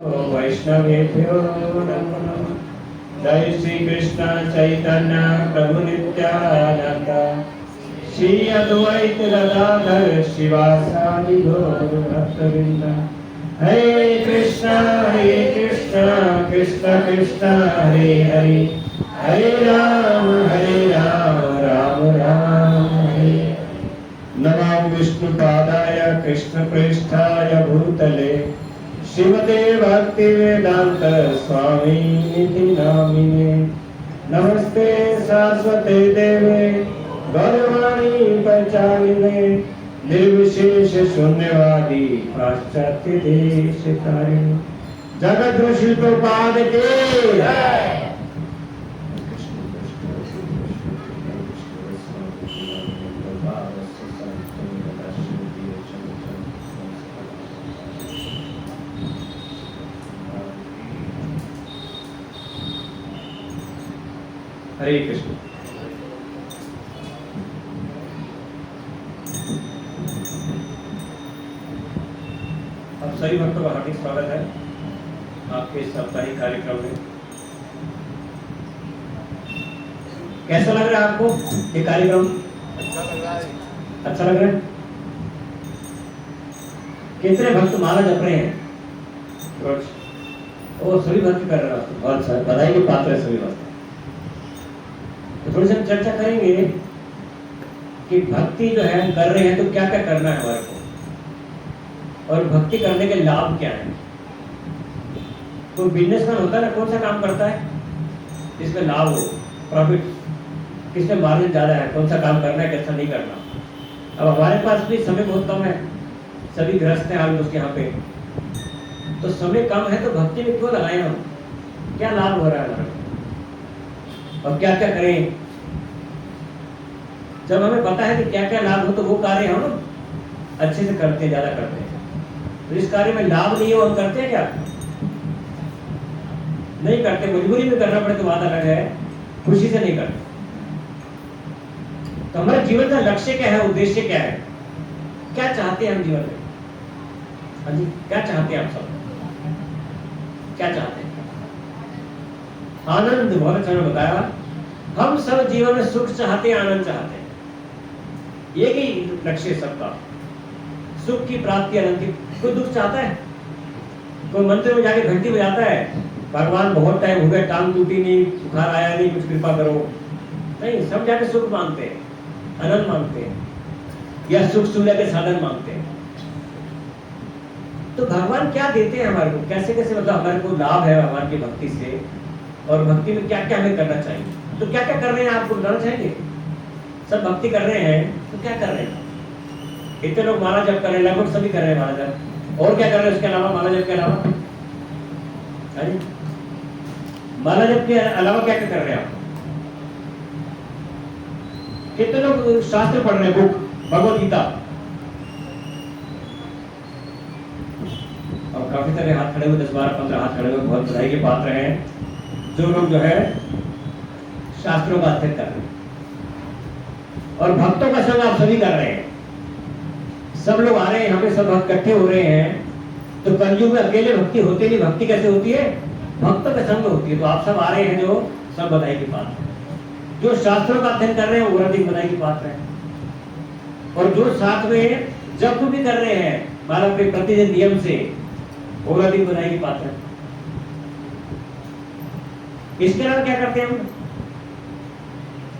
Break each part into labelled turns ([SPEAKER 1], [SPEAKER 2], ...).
[SPEAKER 1] वैष्णवेभ्यो नमो नमः। जय श्री कृष्ण चैतन्य प्रभु नित्यानंद श्री अद्वैत गदाधर शिवासादि गौर भक्तवृंद। हरे कृष्ण कृष्ण कृष्ण हरे हरे, हरे राम राम राम हरे। नमो विष्णुपादाय कृष्णप्रेष्ठाय भूतले श्रीमते भक्ति वेदांत स्वामी इति नामिने। नमस्ते सरस्वते देवे गौरवाणी प्रचारिणे, निर्विशेष शून्यवादी पाश्चात्य देश तारिणे। जगत ऋषिपाद के हरे कृष्ण। अब सभी भक्तों का हार्दिक स्वागत है आपके साप्ताहिक कार्यक्रम में। कैसा लग रहा है आपको ये कार्यक्रम?
[SPEAKER 2] अच्छा लग रहा है।
[SPEAKER 1] अच्छा लग रहा है। कितने भक्त माला जप रहे हैं? वो सभी भक्त कर रहे हैं। बहुत सारे बधाई के पात्र है सभी भक्त। तो थोड़ी सी हम चर्चा करेंगे कि भक्ति जो है कर रहे हैं तो क्या क्या करना है हमारे को, और भक्ति करने के लाभ क्या है। कोई बिजनेसमैन होता है ना, कौन सा काम करता है जिसमें लाभ हो, प्रॉफिट, किसमें मार्जिन ज्यादा है, कौन सा काम करना है कैसा नहीं करना। अब हमारे पास भी समय बहुत कम है, सभी ग्रस्त हैं ऑलमोस्ट यहाँ पे, तो समय कम है तो भक्ति में क्यों लगाए हम? क्या लाभ हो रहा है हमारे, और क्या क्या करें। जब हमें पता है कि क्या क्या लाभ हो तो वो कार्य हम अच्छे से करते हैं, ज्यादा करते हैं। तो इस कार्य में लाभ नहीं हो हम करते हैं क्या? नहीं करते। मजबूरी में करना पड़े तो बात अलग है, खुशी से नहीं करते। तो हमारे जीवन का लक्ष्य क्या है, उद्देश्य क्या है, क्या चाहते हैं हम जीवन में? हाँ जी, क्या चाहते हैं आप सब? क्या चाहते हैं? आनंद। बहुत अच्छा ने बताया, हम सब जीवन में सुख चाहते हैं, आनंद चाहते हैं। एक ही लक्ष्य सबका, सुख की प्राप्ति, आनंद की। कोई दुख चाहता है? कोई मंदिर में जाके घंटी बजाता है, भगवान बहुत टाइम हो गया, टांग टूटी नहीं, बुखार आया नहीं, कुछ कृपा करो? नहीं, सब जाके सुख मांगते हैं, आनंद मांगते हैं, या सुख सुविधा के साधन मांगते हैं। तो भगवान क्या देते हैं हमारे को, कैसे कैसे, मतलब हमारे को लाभ है भगवान की भक्ति से, और भक्ति में क्या क्या हमें करना चाहिए। तो क्या क्या कर रहे हैं आपको बताना चाहेंगे? सब भक्ति कर रहे हैं तो क्या कर रहे हैं? कितने लोग माला जप कर रहे हैं? लगभग सभी कर रहे हैं माला जप। और क्या कर रहे हैं उसके अलावा, माला जप के अलावा? अरे माला जप के अलावा क्या क्या कर रहे हैं आप? कितने लोग शास्त्र पढ़ रहे हैं, बुक भगवद गीता? और काफी सारे हाथ खड़े हुए, 10 12 15 हाथ खड़े हुए, बहुत बधाई के पात्र हैं जो लोग जो है शास्त्रों का अध्ययन कर रहे हैं। और भक्तों का संग आप सभी कर रहे हैं, सब लोग आ रहे हैं यहाँ पे, सब भक्त इकट्ठे हो रहे हैं। तो कलयुग में अकेले भक्ति होती नहीं, भक्ति कैसे होती है? भक्तों के संग होती है। तो आप सब आ रहे हैं जो सब बधाई की पात्र हैं। जो शास्त्रों का अध्ययन कर रहे हैं वो अधिक बधाई की पात्र है। और जो साथ में जप भी कर रहे हैं माला पे प्रतिदिन नियम से, और अधिक बधाई की पात्र है। इसके अलावा क्या करते हैं हम?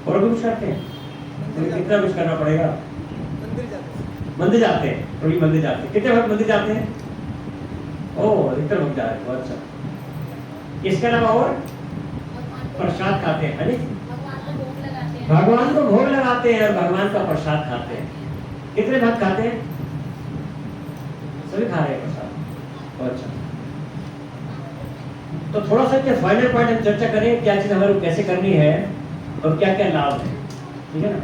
[SPEAKER 1] और भी कुछ करते हैं? कितना कुछ करना पड़ेगा? मंदिर जाते हैं, थोड़ी मंदिर जाते हैं। कितने भक्त मंदिर जाते हैं? ओह, अधिकतर भक्त जा रहे हैं, बहुत अच्छा। इसके अलावा और प्रसाद खाते हैं, है भगवान को भोग लगाते हैं और भगवान का प्रसाद खाते हैं। कितने भक्त खाते हैं? सभी खा रहे हैं प्रसाद, बहुत अच्छा। तो थोड़ा सा क्या फाइनल पॉइंट हम चर्चा करें, क्या चीज हमारे को कैसे करनी है और क्या क्या लाभ है, ठीक है ना?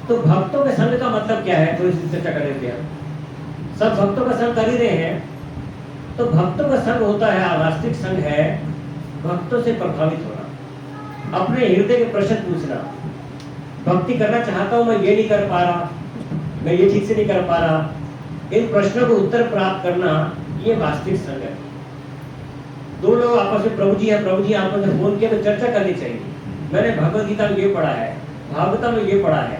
[SPEAKER 1] तो भक्तों के संग का मतलब क्या है, थोड़ी सी चर्चा कर लेते हैं। सब भक्तों का संग कर ही रहे हैं, तो भक्तों का संग होता है, वास्तविक संग है भक्तों से प्रभावित होना, अपने हृदय के प्रश्न पूछना। भक्ति करना चाहता हूं, मैं ये नहीं कर पा रहा, मैं ये ठीक से नहीं कर पा रहा, इन प्रश्नों को उत्तर प्राप्त करना, ये वास्तविक संग है। दो लोग आपस में प्रभु जी आपस में फोन किया तो चर्चा करनी चाहिए। मैंने भगवत गीता में ये पढ़ा है, भागवता में ये पढ़ा है,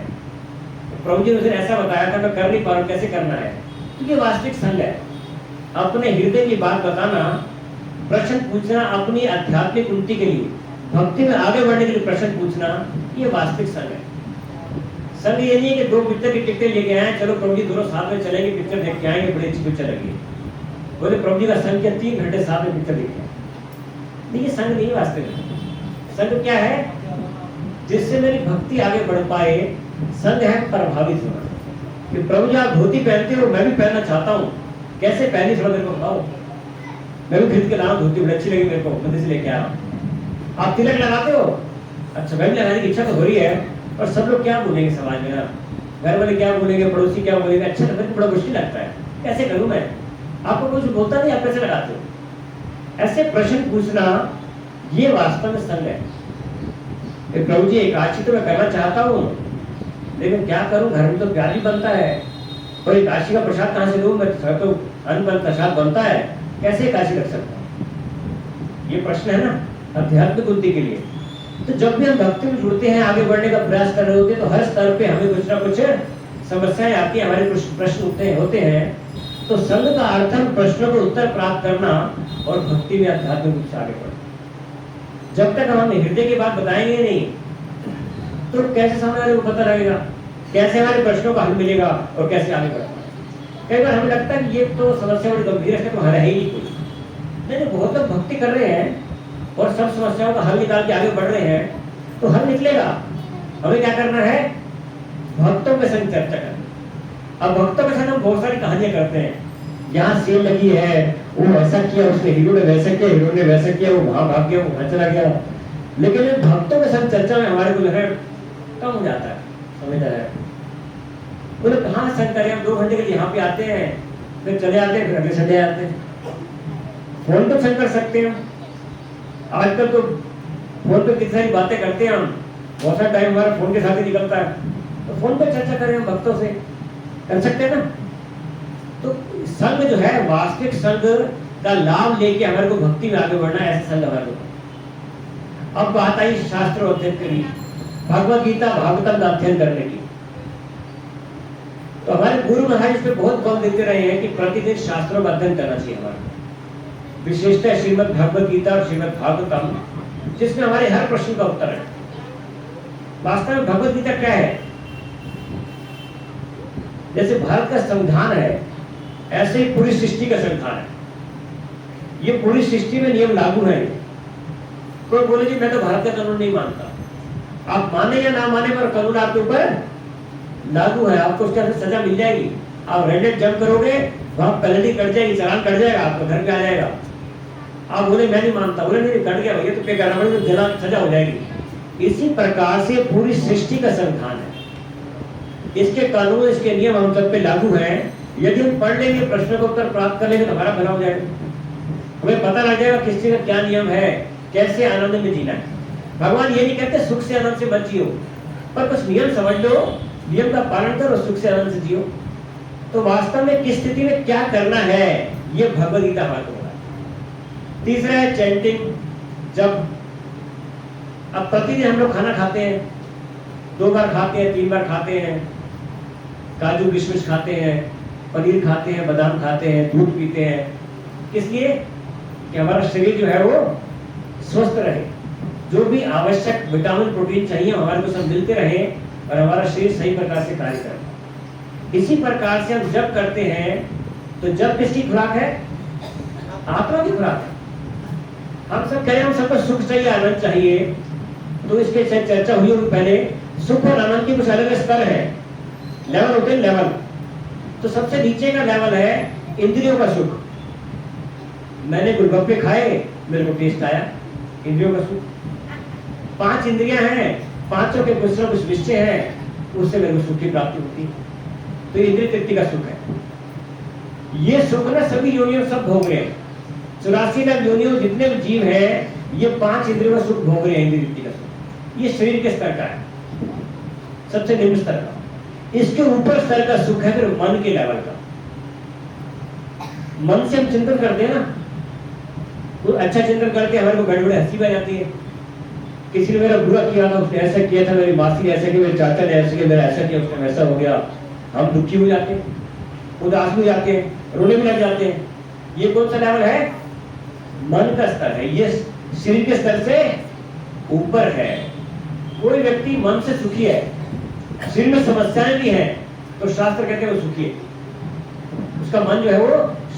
[SPEAKER 1] प्रभु जी ने मुझे ऐसा बताया था, मैं कर नहीं पा रहा हूं, कैसे करना है। तो ये वास्तविक संग है। अपने हृदय की बात बताना, प्रश्न पूछना, अपनी आध्यात्मिक उन्नति के लिए, भक्ति में आगे बढ़ने के लिए प्रश्न पूछना, ये वास्तविक संग है। संग ये नहीं है कि दो पिक्चर की टिकटें लेके आए, चलो प्रभु जी दोनों साथ में चलेंगे, पिक्चर देख के आएंगे, बड़ी अच्छी पिक्चर लगी। बोले प्रभु जी का संग क्या 3 घंटे साथ में पिक्चर देखे। नहीं, ये संग नहीं वास्तविक। संग क्या है? जिससे मेरी भक्ति आगे बढ़ पाए। संग है प्रभावित होना, कि प्रभु जी आप धोती पहनते हो, मैं भी पहनना चाहता हूँ, कैसे पहनी थोड़ा मेरे को बताओ, मैं भी खरीद के लाऊं, धोती बड़ी अच्छी लगी मेरे को, मंदिर से लेके आया। आप तिलक लगाते हो? अच्छा, मैं भी लगाने की इच्छा तो हो रही है, और सब लोग क्या बोलेंगे समाज में ना, घर वाले क्या बोलेंगे, पड़ोसी क्या बोलेंगे, अच्छा तो बड़ा मुश्किल लगता है, कैसे करूं मैं? आपको कुछ बोलता नहीं, आप कैसे लगाते हो? ऐसे प्रश्न पूछना, ये वास्तव में संग है। प्रभु जी एकादशी तो मैं करना चाहता हूँ, लेकिन क्या करूं, घर में तो प्याज ही बनता है, और एकादशी का प्रसाद कहाँ से लूं मैं? तो अन्न प्रसाद बनता है, कैसे एकादशी रख सकता हूँ? ये प्रश्न है ना आध्यात्मिक उन्नति के लिए। तो जब भी हम भक्ति में जुड़ते हैं, आगे बढ़ने का प्रयास कर रहे होते हैं, तो हर स्तर पे हमें कुछ ना कुछ समस्याएं आती हैं, हमारे कुछ प्रश्न होते हैं। तो संग का अर्थ है प्रश्नों को उत्तर प्राप्त करना और भक्ति में आध्यात्मिक रूप से आगे बढ़ना। जब तक हम हृदय की बात बताएंगे नहीं, तो कैसे सामने वाले को पता लगेगा, कैसे हमारे प्रश्नों का हल मिलेगा और कैसे आगे बढ़ना। कई बार हमें लगता है कि ये तो समस्या बड़ी गंभीर है, तो हल है ही कोई नहीं। बहुत लोग भक्ति कर रहे हैं और सब समस्याओं का हल निकाल के आगे बढ़ रहे हैं, तो हल निकलेगा। हमें क्या करना है? भक्तों के संग चर्चा करना। अब भक्तों के संग हम बहुत सारी कहानियां करते हैं, यहाँ सेल लगी है, वो ऐसा किया, उसने हीरो ने वैसा किया, हीरो ने वैसा किया, वो वहां भाग गया, वो वहां चला गया। लेकिन भक्तों के संग चर्चा में हमारे को जो है कम हो जाता है, समझ आया? बोले कहाँ संग करें हम? 2 घंटे के लिए यहाँ पे आते हैं, फिर चले आते हैं, फिर अगले संडे आते हैं। फोन पर संग कर सकते हैं। आजकल तो फोन पे कितनी सारी बातें करते हैं हम, बहुत सारा टाइम हमारा फोन के साथ ही निकलता है, तो फोन पे चर्चा करें हम भक्तों से, कर सकते हैं ना। तो संग जो है, वास्तविक संग का लाभ लेके हमारे को भक्ति में आगे बढ़ना है, ऐसा संग हमारे को। अब बात आई शास्त्र अध्ययन की, भगवत गीता भागवतम का अध्ययन करने की। तो हमारे गुरु महाराज इस पे बहुत बल देते रहे हैं कि प्रतिदिन शास्त्रों का अध्ययन करना चाहिए हमारे, विशेषतः श्रीमद् भगवत गीता और श्रीमद् भागवतम, जिसमें हमारे हर प्रश्न का उत्तर है। वास्तव में भगवत गीता क्या है? जैसे भारत का संविधान है, ऐसे ही पूरी सृष्टि का संविधान है। ये पूरी सृष्टि में नियम लागू है। कोई बोले जी मैं तो भारत का कानून नहीं मानता, आप माने या ना माने पर कानून आपके ऊपर लागू है, आपको उसके अंदर सजा मिल जाएगी। आप रेड लाइट जंप करोगे, वहां पेनल्टी कट जाएगी, चालान कट जाएगा, आपको घर पे आ जाएगा। आप बोले मैं नहीं मानता, बोले नहीं कट गया भैया तो पे करना पड़ेगा, जला सजा हो जाएगी। इसी प्रकार से पूरी सृष्टि का संविधान है, इसके कानून, इसके नियम हम सब पे लागू हैं। यदि हम पढ़ लेंगे, प्रश्न का उत्तर प्राप्त कर लेंगे, तो हमारा भला हो जाएगा। हमें पता लग जाएगा किस चीज का क्या नियम है, कैसे आनंद में जीना है। भगवान ये नहीं कहते सुख से आनंद से मत जियो, पर कुछ नियम समझ लो, नियम का पालन करो, सुख से आनंद से जियो। तो वास्तव में किस स्थिति में क्या करना है, ये भगवद गीता हमारे को बताता है। तीसरा है चैंटिंग। जब अब प्रतिदिन हम लोग खाना खाते हैं, 2 बार खाते हैं, 3 बार खाते हैं, काजू किशमिश खाते हैं, पनीर खाते हैं, बादाम खाते हैं, दूध पीते हैं, किस लिए? कि हमारा शरीर जो है वो स्वस्थ रहे, जो भी आवश्यक विटामिन प्रोटीन चाहिए हमारे को सब मिलते रहे और हमारा शरीर सही प्रकार से कार्य करे। इसी प्रकार से हम जब करते हैं, तो जब किसकी खुराक है? आत्मा की खुराक है। हम सब कह रहे हैं हम सबको सुख चाहिए, आनंद चाहिए, तो इसके चर्चा हुई होगी पहले। सुख और आनंद के कुछ अलग स्तर है, लेवल होते हैं, लेवल। तो सबसे नीचे का लेवल है इंद्रियों का सुख। मैंने गोलगप्पे खाए, मेरे को टेस्ट आया, इंद्रियों का सुख। 5 इंद्रियां हैं, 5 के कुछ ना कुछ विषय है, उससे मेरे को सुख की प्राप्ति होती है, तो इंद्रिय तृप्ति का सुख है। ये सुख ना सभी योनियों सब भोग रहे हैं। 84 लाख योनियों जितने भी जीव हैं, ये 5 इंद्रियों का सुख भोग रहे हैं, इंद्रिय तृप्ति का सुख। ये शरीर के स्तर का है, सबसे निम्न स्तर का। इसके ऊपर स्तर का सुख है फिर मन के लेवल का। मन से हम चिंतन करते हैं ना, तो अच्छा चिंतन करके हमारे को बड़े बड़े हंसी आ जाती है। किसी ने मेरा बुरा किया था, उसने ऐसा किया था, मेरी मासी ने ऐसा किया, मेरे चाचा ने ऐसा किया, मेरा ऐसा किया, उसने वैसा हो गया। हम दुखी हो जाते हैं, उदास हो जाते हैं, रोने भी लग जाते हैं। ये कौन सा लेवल है? मन का स्तर है। ये शरीर के स्तर से ऊपर है। कोई व्यक्ति मन से सुखी है, शरीर में समस्याएं भी हैं, तो शास्त्र कहते हैं वो सुखी है, उसका मन जो है वो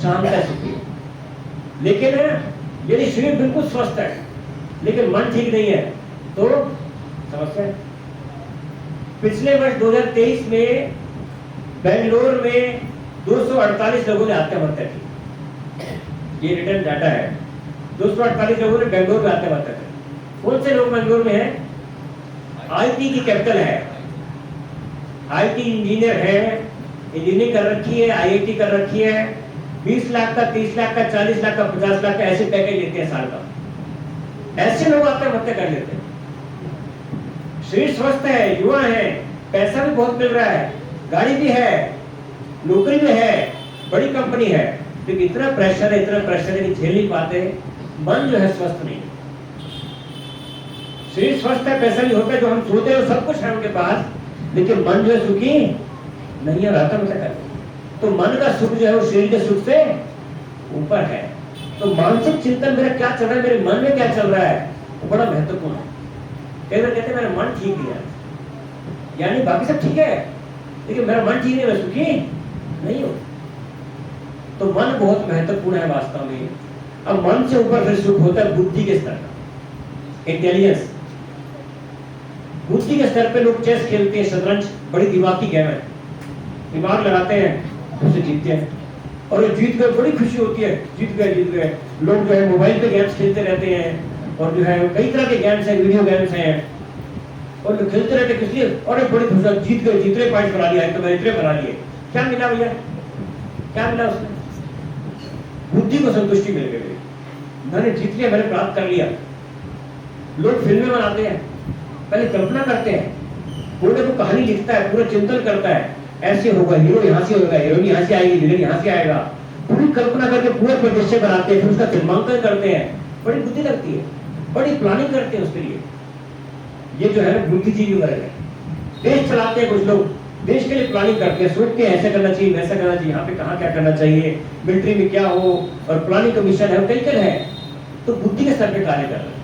[SPEAKER 1] शांत है, सुखी है। लेकिन यदि शरीर बिल्कुल स्वस्थ है लेकिन मन ठीक नहीं है तो समस्या है। पिछले वर्ष 2023 में बेंगलोर में 248 लोगों ने आत्महत्या की। ये रिटर्न डाटा है। 248 लोगों ने बेंगलोर में आत्महत्या की। कौन से लोग बेंगलोर में हैं? आईटी की कैपिटल है, आईटी इंजीनियर है, इंजीनियरिंग कर रखी है, आईआईटी कर रखी है, 20 लाख का, 30 लाख का, 40 लाख का, 50 लाख का ऐसे पैकेज लेते हैं साल का। ऐसे लोग आत्महत्या कर लेते हैं। शरीर स्वस्थ है, युवा है, पैसा भी बहुत मिल रहा है, गाड़ी भी है, नौकरी भी है, बड़ी कंपनी है, लेकिन इतना प्रेशर है कि झेल नहीं पाते। मन जो है स्वस्थ नहीं। शरीर स्वस्थ है, पैसा भी होता है, जो हम सोते हैं सब कुछ है उनके पास, लेकिन मन जो है सुखी नहीं है, आत्महत्या कर। तो मन का सुख जो है वो शरीर के सुख से ऊपर है। तो मानसिक चिंतन मेरा क्या चल रहा है, मेरे मन में क्या चल रहा है, वो बड़ा महत्वपूर्ण है। कई बार कहते हैं मेरा मन ठीक नहीं है, यानी बाकी सब ठीक है लेकिन मेरा मन ठीक नहीं, मैं सुखी नहीं हूं। तो मन बहुत महत्वपूर्ण है वास्तव में। अब मन से ऊपर फिर सुख होता है बुद्धि के स्तर का, इंटेलिजेंस। बुद्धि के स्तर पे लोग चेस खेलते हैं, शतरंज, बड़ी दिमाग की गेम है, दिमाग लगाते हैं, उससे जीतते हैं, और जीत गए बड़ी खुशी होती है, जीत गए। लोग जो है मोबाइल पे गेम्स खेलते रहते हैं, और जो है कई तरह के गेम्स हैं, वीडियो गेम्स हैं, और जो खेलते रहते किस लिए, और बड़ी खुशी, जीत गए, जितने पॉइंट बना लिया, तो मैंने इतने बना लिए। क्या मिला भैया? क्या मिला उसमें? बुद्धि को संतुष्टि मिल गई, मैंने जीत लिया, मैंने प्राप्त कर लिया। लोग फिल्में बनाते हैं, पहले कल्पना करते हैं, पूरे को कहानी लिखता है, पूरा चिंतन करता है, ऐसे होगा, हीरो यहाँ से होगा, हीरोइन यहाँ से आएगी, विलेन यहाँ से आएगा, पूरी कल्पना करके पूरे परिदृश्य बनाते हैं, फिर उसका फिल्मांकन करते हैं। बड़ी बुद्धि लगती है, बड़ी प्लानिंग करते हैं उसके लिए। ये जो है बुद्धिजीवी वर्ग है। देश चलाते हैं कुछ लोग, देश के लिए प्लानिंग करते हैं, सोचते हैं ऐसा करना चाहिए, वैसा करना चाहिए, यहाँ पे कहाँ क्या करना चाहिए, मिलिट्री में क्या हो, और प्लानिंग कमीशन है, कई है। तो बुद्धि के स्तर पे कार्य कर रहे हैं।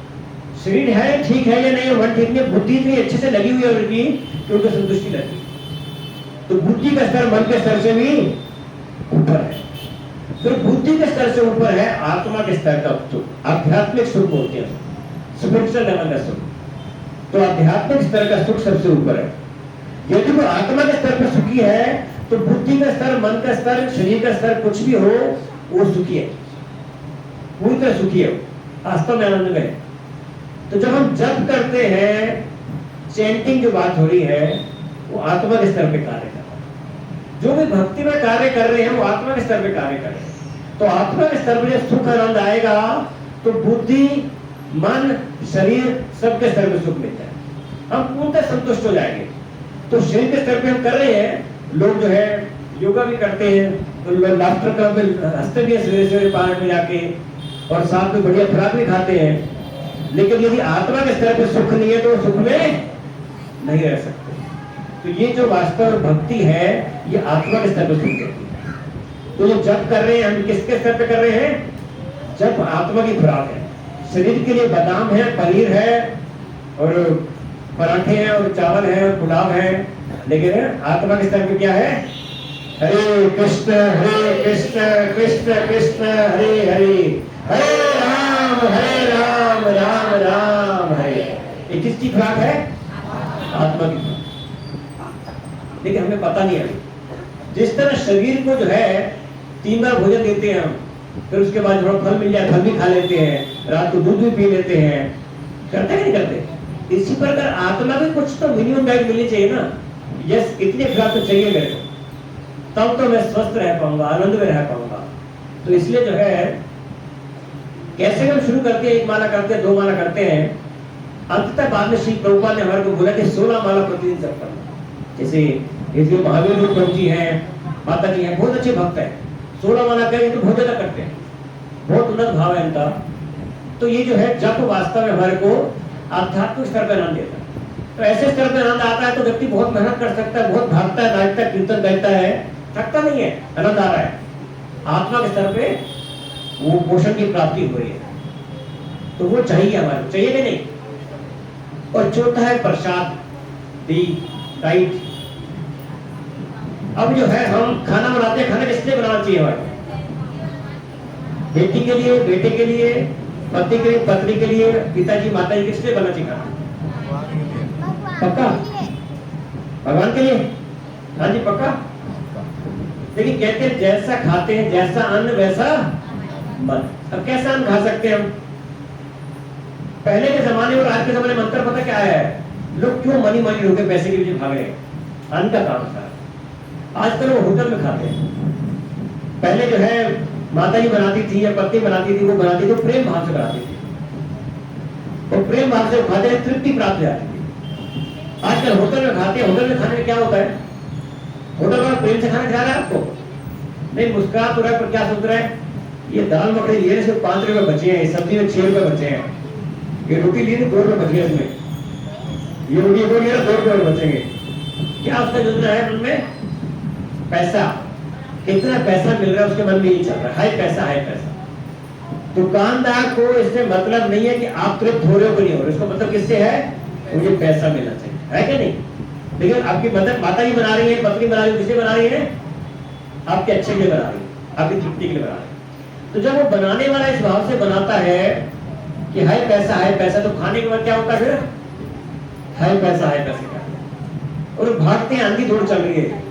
[SPEAKER 1] शरीर है ठीक है या नहीं, मन ठीक नहीं, बुद्धि इतनी अच्छे से लगी हुई है उनकी कि उनको संतुष्टि लगती। तो बुद्धि का स्तर मन के स्तर से भी ऊपर है। फिर बुद्धि के स्तर से ऊपर है आत्मा के स्तर का सुख, आध्यात्मिक सुख बोलते हैं, स्पिरिचुअल लेवल का सुख। तो आध्यात्मिक स्तर का सुख सबसे ऊपर है। यदि वो आत्मा के स्तर पर सुखी है तो बुद्धि का स्तर, मन का स्तर, शरीर का स्तर कुछ भी हो वो सुखी है, पूरी तरह सुखी है, वास्तव में आनंद में है। तो जब हम जप करते हैं, चैंटिंग जो बात हो रही है वो आत्मा के स्तर पे कार्य कर रहा है। जो भी भक्ति में कार्य कर रहे हैं वो आत्मा के स्तर पे कार्य कर रहे हैं। तो आत्मा के स्तर पर जब सुख आनंद आएगा तो बुद्धि, मन, शरीर सबके स्तर पे सुख मिलता है, हम पूर्णतः संतुष्ट हो जाएंगे। तो शरीर के स्तर पे हम कर रहे हैं, लोग जो है योगा भी करते हैं, तो लोग लाफ्टर क्लब में हंसते भी है सवेरे सवेरे पार्क में जाके, और साथ में बढ़िया खुराक भी खाते हैं। लेकिन यदि आत्मा के स्तर पे सुख नहीं है तो सुख में नहीं रह सकते। तो ये जो वास्तव भक्ति है ये आत्मा के स्तर पर सुख देती है। तो जो जप कर रहे हैं हम किसके स्तर पे कर रहे हैं? जप आत्मा की खुराक है। शरीर के लिए बादाम है, पनीर है, और पराठे हैं, और चावल है, और पुलाव है, लेकिन आत्मा के स्तर पे क्या है? हरे कृष्ण कृष्ण कृष्ण हरे हरे, हरे राम राम राम हरे। ये किसकी खुराक है? आत्मा की खुराक। लेकिन हमें पता नहीं है। जिस तरह शरीर को जो है 3 बार भोजन देते हैं हम, फिर उसके बाद थोड़ा फल मिल जाए, फल भी खा लेते हैं, रात को दूध भी पी लेते हैं, करते हैं नहीं करते? इसी प्रकार आत्मा भी कुछ तो मिनिमम डाइट मिलनी चाहिए ना। यस, इतने खुराक तो चाहिए मेरे को, तब तो मैं स्वस्थ रह पाऊंगा, आनंद में रह पाऊंगा। तो इसलिए जो है कैसे हम शुरू करते हैं, 1 माला करते हैं, 2 माला करते हैं, अंततः बाद में श्री प्रभुपाद ने हमारे को बोला कि 16 माला प्रतिदिन जप करना। जैसे ये जो महावीर रूप प्रभु जी हैं, माता जी हैं, बहुत अच्छे भक्त हैं, 16 माला करें तो बहुत ज्यादा करते हैं, बहुत उन्नत भाव है इनका। तो ये जो है जप वास्तव में हमारे को आध्यात्मिक स्तर पर आनंद देता है। तो ऐसे स्तर पर आनंद आता है तो व्यक्ति बहुत मेहनत कर सकता है, बहुत भागता है, नाचता है, कीर्तन करता है, थकता नहीं है, आनंद आ रहा है। आत्मा के स्तर पे वो पोषण की प्राप्ति हो रही है, तो वो चाहिए हमारे को, चाहिए कि नहीं। और चौथा है प्रसाद, दी डाइट। अब जो है हम खाना बनाते हैं, खाना किस लिए बनाना चाहिए हमारे? बेटी के लिए, बेटे के लिए, पति के लिए, पत्नी के लिए, पिताजी माताजी, किस लिए बनना चाहिए खाना? पक्का? भगवान के लिए? हाँ जी पक्का। लेकिन कहते हैं जैसा खाते हैं, जैसा अन्न वैसा मन। अब कैसा अन्न खा सकते हैं हम? पहले के जमाने और आज के जमाने में अंतर पता क्या है? लोग क्यों मनी मनी होकर पैसे के पीछे भाग रहे हैं? अन्न का काम था। आजकल वो होटल में खाते हैं। पहले जो है माता जी बनाती थी या पत्नी बनाती थी, वो बनाती थी प्रेम भाव से बनाती थी, और प्रेम भाव से खाते हैं, तृप्ति प्राप्त हो जाती थी। आजकल होटल में खाते हैं। होटल में खाने में क्या होता है? होटल वाला प्रेम से खाना खिला रहा है आपको? नहीं, मुस्कुरा तो रहा है, पर क्या सोच रहा है? ये दाल मखनी लिए सिर्फ 5 रुपए बचे हैं, सब्जी में 6 रुपए बचे हैं, ये रोटी लिए 2 रुपए बचे हैं, इसमें ये रोटी 2 लिए 2 रुपए बचेंगे। क्या उसका योजना है मन में? पैसा। कितना पैसा मिल रहा है उसके मन में, ये चल रहा है, हाई पैसा, हाई पैसा। दुकानदार को इससे मतलब नहीं है कि आप तृप्त हो रहे हो कि नहीं हो रहे, इसको मतलब किससे है? मुझे पैसा मिलना चाहिए, है क्या नहीं? लेकिन आपकी मदद माता जी बना रही है, पत्नी बना रही है, किसे बना रही है? आपके अच्छे के लिए बना रही है, आपकी तृप्ति के लिए बना रही है। तो जब वो बनाने वाला इस भाव से बनाता है कि हाई पैसा, हाई पैसा, तो खाने के बाद क्या होता है फिर? हाई पैसा, हाई पैसा का। और भागते हैं, आंधी दौड़ चल रही है।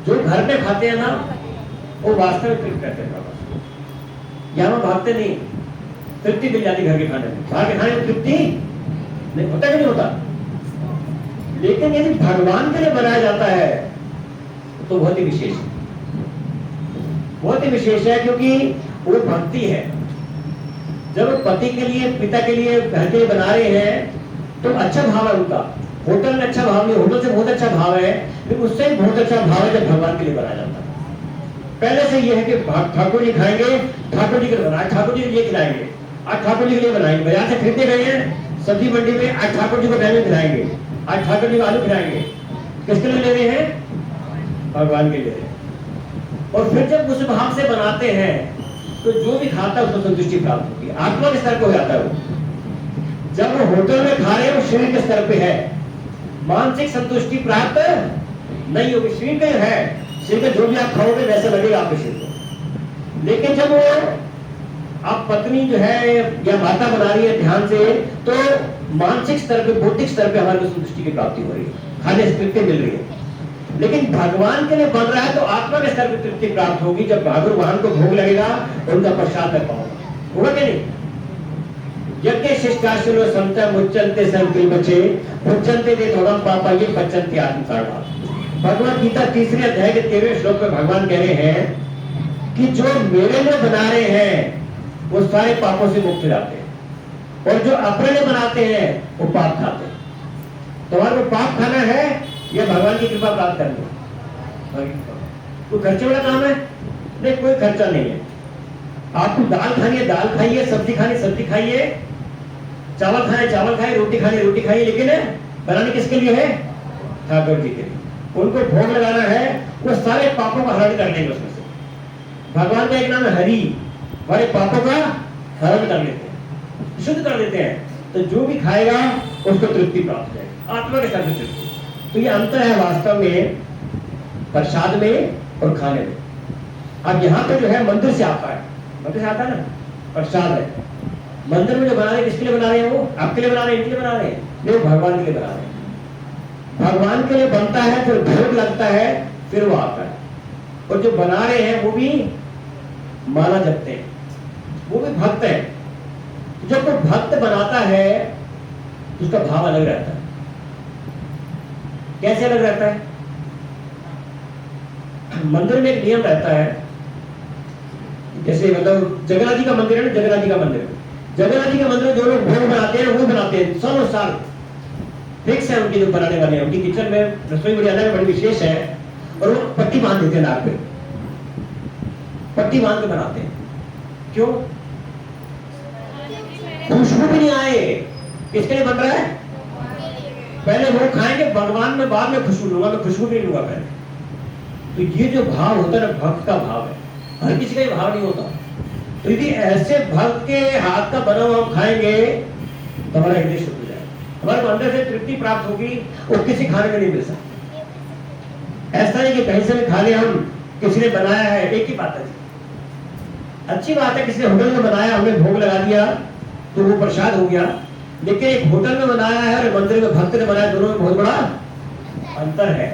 [SPEAKER 1] जो घर पे खाते हैं ना, वो वास्तव में तृप्त करते हैं। यहाँ भागते नहीं, तृप्ति मिल जाती घर के खाने में। बाहर के खाने में तृप्ति नहीं होता, कि नहीं होता। लेकिन यदि भगवान के लिए बनाया जाता है तो बहुत ही विशेष है, बहुत ही विशेष है, क्योंकि वो भक्ति है। जब पति के लिए, पिता के लिए, घर के लिए बना रहे हैं तो अच्छा भाव है उनका। होटल में अच्छा भाव नहीं, होटल से बहुत अच्छा भाव है, लेकिन उससे भी बहुत अच्छा भाव है जब भगवान के लिए बनाया जाता है। पहले से यह है कि ठाकुर जी खाएंगे, ठाकुर जी के लिए बनाए, ठाकुर जी के लिए खिलाएंगे, आज ठाकुर जी के लिए बनाएंगे। बाजार से खरीदते गए हैं सब्जी मंडी में, आज ठाकुर जी को बैंगन खिलाएंगे, आज ठाकुर जी को आलू खिलाएंगे। किसके लिए ले रहे हैं? भगवान के लिए। और फिर जब उस भाव से बनाते हैं तो जो भी खाता है उसको संतुष्टि प्राप्त होती है, आत्मा के स्तर पर हो जाता है वो। जब वो होटल में खा रहे हैं वो शरीर के स्तर पे है, मानसिक संतुष्टि प्राप्त नहीं होगी। शरीर पे है, शरीर पे जो भी आप खाओगे वैसे लगेगा आपके शरीर को। लेकिन जब वो आप पत्नी जो है या माता बना रही है ध्यान से, तो मानसिक स्तर पे, बौद्धिक स्तर पे हमारे को संतुष्टि की प्राप्ति हो रही है, खाने से तृप्ति मिल रही है। लेकिन भगवान के लिए बन रहा है तो आत्मा के स्तर पर तृप्ति प्राप्त होगी जब भगवान को भोग लगेगा और उनका प्रसाद में पाओगे, होगा कि नहीं? यज्ञ शिष्टाशुलो संता मुच्चन्ते संकिल बचे मुच्चन्ते दे थोड़म पापा ये पच्चन्ते आत्मसाड़ा। भगवत गीता 3 अध्याय के 13वें श्लोक में भगवान कह रहे हैं कि जो मेरे लिए बना रहे हैं वो सारे पापों से मुक्त हो जाते हैं, और जो अपने लिए बनाते हैं वो पाप खाते हैं। तुम्हारे को पाप खाना है या भगवान की कृपा प्राप्त करनी है? कोई खर्चे वाला काम है? नहीं, कोई खर्चा नहीं है। आपको दाल खानी है दाल खाइए, सब्जी खानी सब्जी खाइए, चावल खाए चावल खाइए, रोटी खानी रोटी खाइए, लेकिन बनाने किसके लिए है? ठाकुर जी के लिए। उनको भोग लगाना है, वो सारे पापों का हरण कर लेंगे उसमें से। भगवान का एक नाम है हरि, हमारे पापों का हरण कर लेते हैं, शुद्ध कर देते हैं। तो जो भी खाएगा उसको तृप्ति प्राप्त हो जाएगी, आत्मा के साथ तृप्ति। तो ये अंतर है वास्तव में प्रसाद में और खाने में। अब यहाँ पे जो है मंदिर से आता है, मंदिर से आता है ना, प्रसाद है। मंदिर में जो बना रहे हैं किसके लिए बना रहे हैं? वो आपके लिए बना रहे हैं, इनके लिए बना रहे हैं? नहीं, भगवान के लिए बना रहे हैं। भगवान के लिए बनता है, फिर भोग लगता है, फिर वो आता है। और जो बना रहे हैं वो भी माला जपते हैं, वो भी भक्त है। जब कोई भक्त बनाता है तो उसका भाव अलग रहता है। कैसे अलग रहता है? मंदिर में एक नियम रहता है, जैसे मतलब जगन्नाथ जी का मंदिर है ना, जगन्नाथ जी का मंदिर, जगन्नाथ जी के मंदिर में जो लोग भोग बनाते हैं वो बनाते हैं सालों साल, फिक्स है उनकी जो बनाने वाले हैं। उनकी किचन में रसोई बड़ी अलग बड़ी विशेष है, और वो पट्टी बांध देते हैं नाक पे, पट्टी बांध के बनाते हैं। क्यों? खुशबू भी नहीं आए, किसके लिए बन रहा है? पहले वो खाएंगे भगवान में, बाद में खुशबू लूंगा, मैं खुशबू नहीं लूंगा पहले। तो ये जो भाव होता है ना, भक्त का भाव है, हर किसी का ये भाव नहीं होता। तो यदि ऐसे भक्त के हाथ का बना हुआ हम खाएंगे तो हमारा हृदय शुद्ध हो जाएगा, हमारे अंदर से तृप्ति प्राप्त होगी, वो किसी खाने में नहीं मिल सकती। ऐसा नहीं कि कहीं से भी खा ले हम, किसी ने बनाया है, एक ही बात है। अच्छी बात है, किसी ने होटल में बनाया, हमने भोग लगा दिया तो वो प्रसाद हो गया, लेकिन एक होटल में बनाया है और मंदिर में भक्त ने बनाया, दोनों में बहुत बड़ा अंतर है।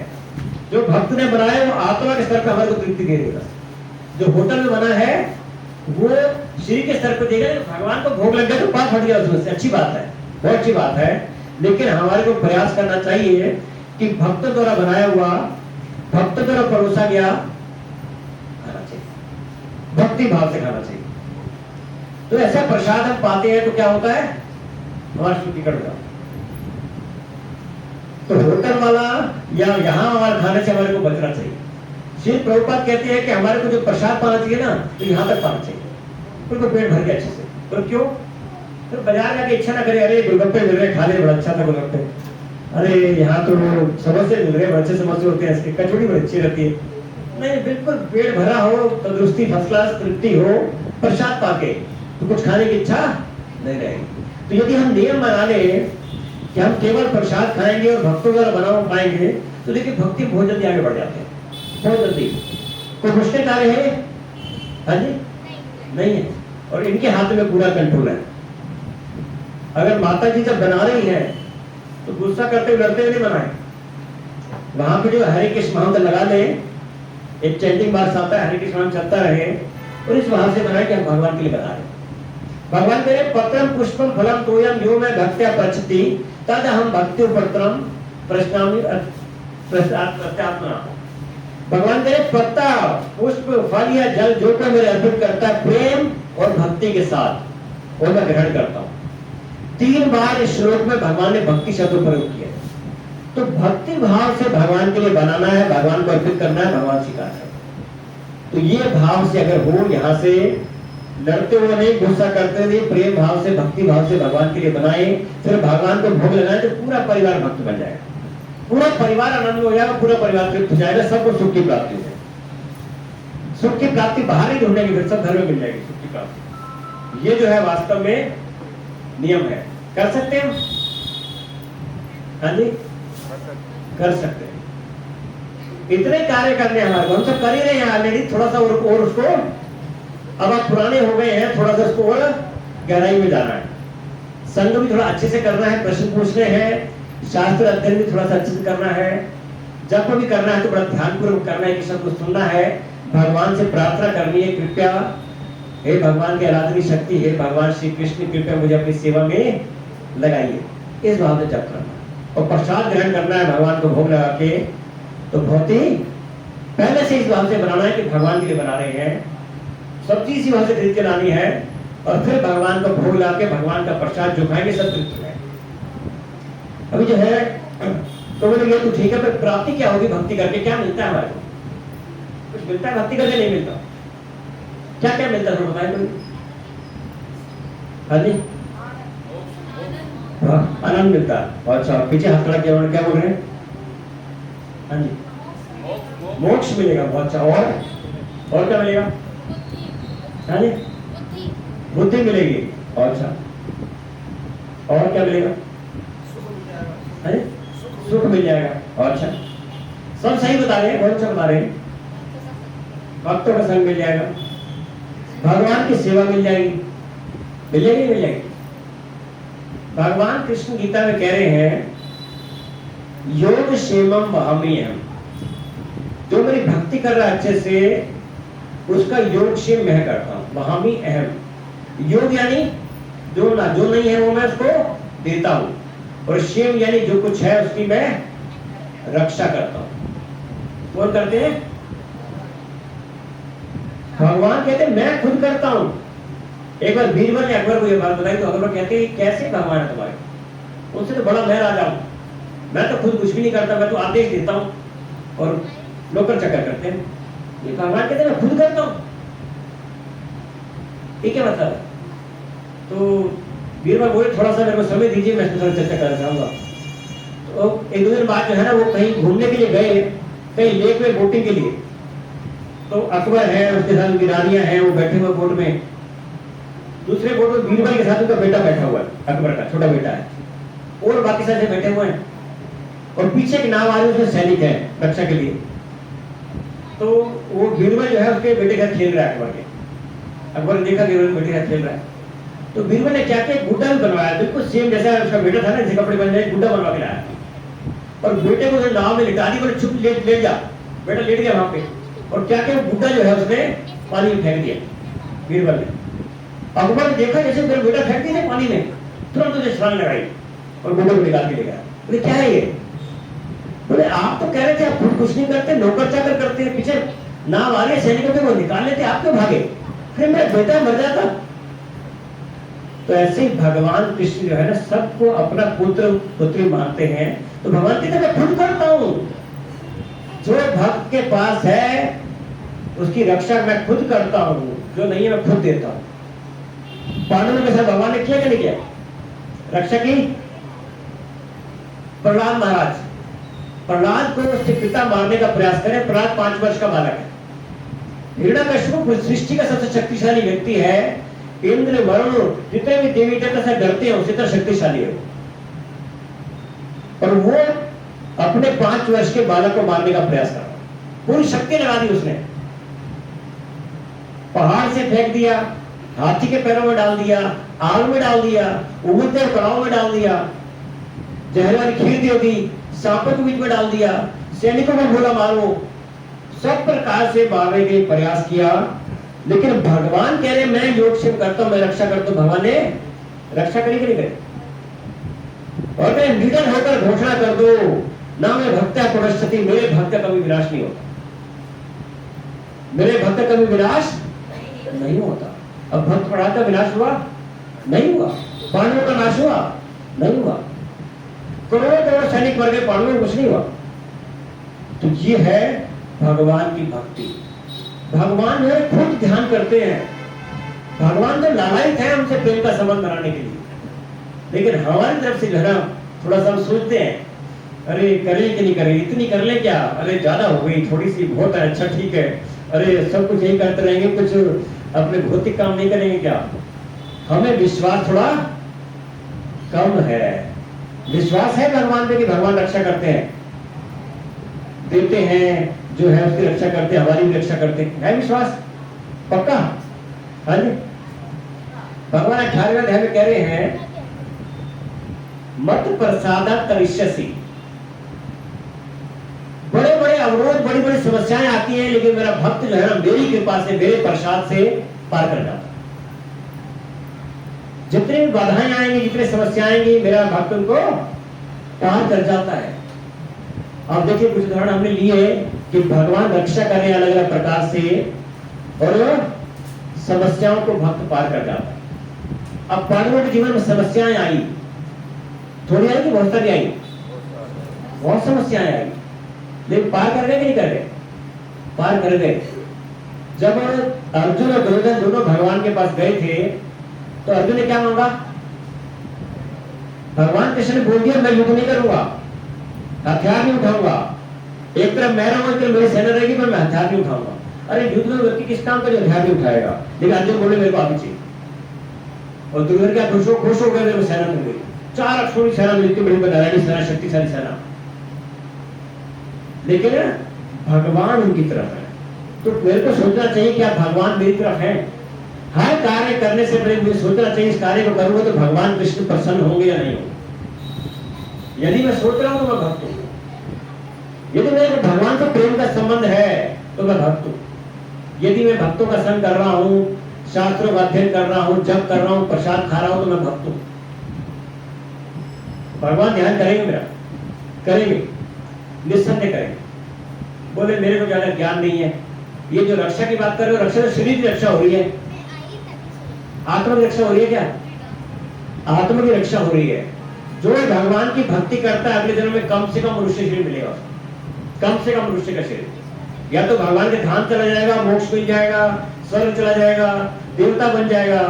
[SPEAKER 1] जो भक्त ने बनाया वो आत्मा के स्तर पर हमारे को तृप्ति दे देगा, जो होटल में बना है वो शरीर के स्तर पर देगा। भगवान को भोग लग गया तो पाप हट गया उसमें से, अच्छी बात है, बहुत अच्छी बात है। लेकिन हमारे को प्रयास करना चाहिए कि भक्त द्वारा बनाया हुआ, भक्त द्वारा परोसा गया खाना चाहिए, भक्ति भाव से खाना चाहिए। तो ऐसा प्रसाद हम पाते हैं तो क्या होता है, हमारा शुद्धिकरण होता है। तो होटल वाला या यहाँ हमारे खाने से हमारे को बचना चाहिए। श्री प्रभुपाद कहते हैं कि हमारे को जो प्रसाद पाना चाहिए ना, तो यहाँ तक पाना चाहिए, उनको पेट भर के अच्छे से। तो क्यों? तो बाजार जाके इच्छा ना करे, अरे गोलगप्पे मिल रहे, खा ले, बड़ा अच्छा था गोलगप्पे, अरे यहाँ तो समोसे मिल रहे, बड़े अच्छे समोसे होते हैं, इसकी कचौड़ी बड़ी अच्छी रहती है। नहीं, बिल्कुल पेट भरा हो, तंदुरुस्ती फर्स्ट क्लास तृप्ति हो, प्रसाद पाके तो कुछ खाने की इच्छा नहीं रहेगी। तो यदि हम नियम बना ले कि हम केवल प्रसाद खाएंगे और भक्तों द्वारा बना हुआ पाएंगे, तो देखिए भक्ति बहुत जल्दी आगे बढ़ जाते हैं, बहुत जल्दी। कोई मुश्किल कार्य है? हाँ जी, नहीं है। और इनके हाथ में पूरा कंट्रोल है। अगर माता जी जब बना रही है तो गुस्सा करते हुए लड़ते हुए नहीं बनाए, वहां पे जो हरे कृष्ण महामंत्र लगा ले, एक चैंटिंग बार आता है, हरे कृष्ण नाम चलता रहे, और इस वहां से बनाए कि हम भगवान के लिए बना रहे। भगवान कह रहे पत्रम पुष्पम फलम तोयम यो मैं भक्त्या प्रचति तद हम भक्ति पत्रम प्रश्नामि प्रत्यात्मना। भगवान कह रहे पत्ता, पुष्प, फल या जल जो कोई मेरे अर्पित करता है प्रेम और भक्ति के साथ, वो मैं ग्रहण करता हूँ। 3 बार इस श्लोक में भगवान ने भक्ति शब्द प्रयोग किया। तो भक्ति भाव से भगवान के लिए बनाना है, भगवान को अर्पित करना है, भगवान सिखाता है। तो ये भाव से अगर हो, यहाँ से लड़ते हुए नहीं, गुस्सा करते नहीं, प्रेम भाव से, भक्ति भाव से भगवान के लिए बनाए, फिर भगवान को भोग लगाए, तो पूरा परिवार भक्त बन जाएगा, पूरा परिवार आनंद हो जाएगा, पूरा परिवार तृप्त हो जाएगा, सबको सुख की प्राप्ति हो जाएगी। सुख की प्राप्ति बाहर ही ढूंढेगी, फिर सब घर में मिल जाएगी सुख की प्राप्ति। ये जो है वास्तव में नियम है। कर सकते हैं? हाँ जी, कर सकते हैं। इतने कार्य करने हमारे को, हम सब कर ही रहे हैं ऑलरेडी, थोड़ा सा और उसको, अब आप पुराने हो गए हैं, थोड़ा सा उसको और गहराई में जाना है। संग भी थोड़ा अच्छे से करना है, प्रश्न पूछने हैं, शास्त्र अध्ययन भी थोड़ा सा अच्छे से करना है, जब भी करना है तो बड़ा ध्यानपूर्वक करना है, कि सबको सुनना है, भगवान से प्रार्थना करनी है, कृपया हे भगवान की आराधनी शक्ति, हे भगवान श्री कृष्ण कृपया मुझे अपनी सेवा में लगाइए, इस भाव से जप करना। और प्रसाद ग्रहण करना है भगवान को भोग लगा के, तो बहुत ही पहले से इस भाव से बनाना है कि भगवान के लिए बना रहे हैं, सब्जी इसी भाव से खरीद के लानी है, और फिर भगवान को भोग ला के भगवान का प्रसाद जो खाएंगे सब तृप्त है। अभी जो है तो बोले ये तो ठीक है, पर प्राप्ति क्या होगी भक्ति करके, क्या मिलता है हमारे को? कुछ मिलता है भक्ति करके? नहीं मिलता। क्या क्या मिलता है बताइए कोई? हाँ जी, आनंद मिलता है। अच्छा, पीछे हाथ खड़ा किया, क्या बोल रहे हैं? हाँ जी, मोक्ष मिलेगा। बहुत अच्छा, और क्या मिलेगा? हाँ जी, बुद्धि मिलेगी। अच्छा, और क्या मिलेगा? सुख मिल जाएगा। अच्छा, सब सही बता रहे हैं, बहुत अच्छा बता रहे हैं। भक्तों का संग मिल जाएगा, भगवान की सेवा मिल जाएगी, मिल जाएगी, मिल जाएगी। भगवान कृष्ण गीता में कह रहे हैं योग क्षेमम वहाम्यहम्, जो मेरी भक्ति कर रहा है अच्छे से, उसका योग क्षेम मैं करता हूँ। वहामी अहम, योग यानी जो नहीं है वो मैं उसको देता हूँ, और क्षेम यानी जो कुछ है उसकी मैं रक्षा करता हूँ। कौन करते हैं? भगवान कहते हैं मैं खुद करता हूँ। एक बार बीरबल ने अकबर को ये बात बताई, तो अकबर कहते हैं कैसे भगवान है तुम्हारे? उनसे तो बड़ा मैं राजा हूँ, मैं तो खुद कुछ भी नहीं करता, मैं तो आदेश देता हूँ और नौकर चक्कर करते हैं। ये भगवान कहते हैं मैं खुद करता हूँ, ये क्या मतलब है? तो बीरबल बोले थोड़ा सा मेरे को समय दीजिए, मैं थोड़ा चर्चा करना चाहूंगा। तो एक दो दिन बाद जो है ना वो कहीं घूमने के लिए गए, कहीं लेक में बोटिंग के लिए। तो अकबर है, उसके साथ गिरानियां हैं, वो बैठे हुए बोट में। दूसरे बोट में बीरबल के साथ उनका बेटा बैठा हुआ है, अकबर का छोटा बेटा है, और बाकी सारे बैठे हुए हैं। और पीछे एक नाव आ रही है, उसमें सैनिक है रक्षा के लिए। तो वो बीरबल जो है उसके बेटे का खेल रहा है अकबर के। अकबर ने देखा बीरबल बेटे का खेल रहा है, तो बीरबल ने क्या किया, गुड्डा भी बनवाया, बिल्कुल सेम जैसा उसका बेटा था ना, जैसे कपड़े बन जाए, गुड्डा बनवा के लाया। और बेटे को नाव में लिटा दी, बोले चुप ले जा। बेटा लेट गया वहां पे, और क्या किया, गुड्डा जो है उसने पानी में फेंक दिया बीरबल ने। अकबर ने देखा जैसे मेरा बेटा फेंक दिया पानी में, तुरंत उसे छलांग लगाई और गुड्डे को निकाल के ले गया। बोले क्या है ये? बोले आप तो कह रहे थे आप खुद कुछ नहीं करते, नौकर चाकर करते हैं, पीछे नाव आ रही है सैनिकों के, वो निकाल लेते, आप क्यों भागे? फिर मेरा बेटा मर जाता। तो ऐसे ही भगवान कृष्ण जो है ना सबको अपना पुत्र पुत्री मानते हैं। तो भगवान कहते मैं खुद करता हूं, जो भक्त के पास है उसकी रक्षा मैं खुद करता हूं, जो नहीं है मैं खुद देता हूं। पांडवों के साथ भगवान ने किया कि नहीं किया रक्षा की? प्रहलाद महाराज, प्रहलाद को उसके पिता मारने का प्रयास करें। प्रहलाद 5 वर्ष का बालक है। हिरण्यकश्यप सृष्टि का सबसे शक्तिशाली व्यक्ति है। इंद्र वरुण जितने भी देवी देवता से डरते हैं उसी तरह शक्तिशाली है। और वो अपने 5 वर्ष के बालक को मारने का प्रयास कर रहा, पूरी शक्ति लगा दी उसने। पहाड़ से फेंक दिया, हाथी के पैरों में डाल दिया, आग में डाल दिया, उबलते कड़ाव में डाल दिया, जहर वाली खीर दे दी, सांपों के बीच में डाल दिया, सैनिकों को बोला मारो, सब प्रकार से मारने के प्रयास किया। लेकिन भगवान कह रहे मैं योग शिव करता हूं, मैं रक्षा करता हूं। भगवान ने रक्षा करी कि नहीं करी? और मैं निडर होकर घोषणा कर दो ना मैं भक्त्या पुनश्चति, मेरे भक्त का कभी विनाश नहीं होता, मेरे भक्त का कभी विनाश नहीं होता। अब भक्त प्रहलाद का विनाश हुआ? नहीं हुआ। पांडवों का नाश हुआ? नहीं हुआ। करोड़ों करोड़ सैनिक मर गए, पांडवों को कुछ नहीं हुआ। तो ये है भगवान की भक्ति। भगवान जो है खुद ध्यान करते हैं। भगवान तो लालायित है हमसे प्रेम का संबंध बनाने के लिए, लेकिन हमारी तरफ से जो है थोड़ा सा हम सोचते हैं अरे करें कि नहीं करें, इतनी कर ले क्या, अरे ज्यादा हो गई, थोड़ी सी बहुत है, अच्छा ठीक है, अरे सब कुछ यही करते रहेंगे, कुछ अपने भौतिक काम नहीं करेंगे क्या? हमें विश्वास थोड़ा कम है। विश्वास है भगवान पे कि भगवान रक्षा करते हैं, देते हैं, जो है उसकी रक्षा करते हैं, हमारी भी रक्षा करते हैं, है विश्वास पक्का? हाँ जी। भगवान 18वें अध्याय में कह रहे हैं मत प्रसादात् करिष्यसि। बड़े बड़े अवरोध, बड़ी बड़ी समस्याएं आती हैं, लेकिन मेरा भक्त जो है ना मेरी कृपा से, मेरे प्रसाद से पार कर जाता है। जितनी भी बाधाएं आएंगी, जितनी समस्याएं आएंगी, मेरा भक्त उनको पार कर जाता है। अब देखिए कुछ उदाहरण हमने लिए कि भगवान रक्षा करें अलग अलग प्रकार से, और समस्याओं को भक्त पार कर जाता है। अब पांडवों के जीवन में समस्याएं आई, थोड़ी आई कि बहुत सारी आई? बहुत समस्याएं आई, लेकिन पार कर गए कि नहीं कर गए? पार कर गए। जब अर्जुन और दुर्योधन दोनों भगवान के पास गए थे तो अर्जुन ने क्या मांगा? भगवान कृष्ण ने बोल दिया मैं युद्ध नहीं करूंगा, हथियार नहीं उठाऊंगा। एक तरफ मैं रहूंगा, एक तरफ मेरी सेना रहेगी, पर मैं हथियार नहीं उठाऊंगा। अरे युद्ध में व्यक्ति किस काम का जो हथियार नहीं उठाएगा? लेकिन अर्जुन बोले मेरे को आगे चाहिए। और दुर्योधन क्या खुश हो गए, मेरे को सेना मिल गई, 4 अक्षोणी सेना मिलती, बड़ी नारायणी सेना, शक्तिशाली सेना। लेकिन भगवान उनकी तरफ है, तो मेरे को सोचना चाहिए कि आप भगवान मेरी तरफ हैं। हर कार्य करने से पहले मुझे सोचना चाहिए इस कार्य को करूंगा तो भगवान कृष्ण प्रसन्न होंगे या नहीं होंगे। यदि मैं सोच रहा हूं तो मैं भक्त हूं, यदि मेरे भगवान से प्रेम का संबंध है तो मैं भक्त हूं। यदि मैं भक्तों का संग कर रहा हूं, शास्त्रों का अध्ययन कर रहा हूं, जप कर रहा हूं, प्रसाद खा रहा हूं, तो मैं भक्त हूं। भगवान ध्यान करेंगे मेरा, करेंगे, निस्संदेह करेंगे। बोले मेरे को ज्यादा ज्ञान नहीं है, ये जो रक्षा की बात कर रहे हो, रक्षा तो शरीर की रक्षा हो रही है, आत्मा की रक्षा हो रही है क्या? आत्मा की रक्षा हो रही है। जो भगवान की भक्ति करता है अगले जन्म में कम से कम मनुष्य शरीर मिलेगा, कम से कम मनुष्य का शरीर। या तो भगवान के धाम चला जाएगा, मोक्ष मिल जाएगा, स्वर्ग चला जाएगा, देवता बन जाएगा,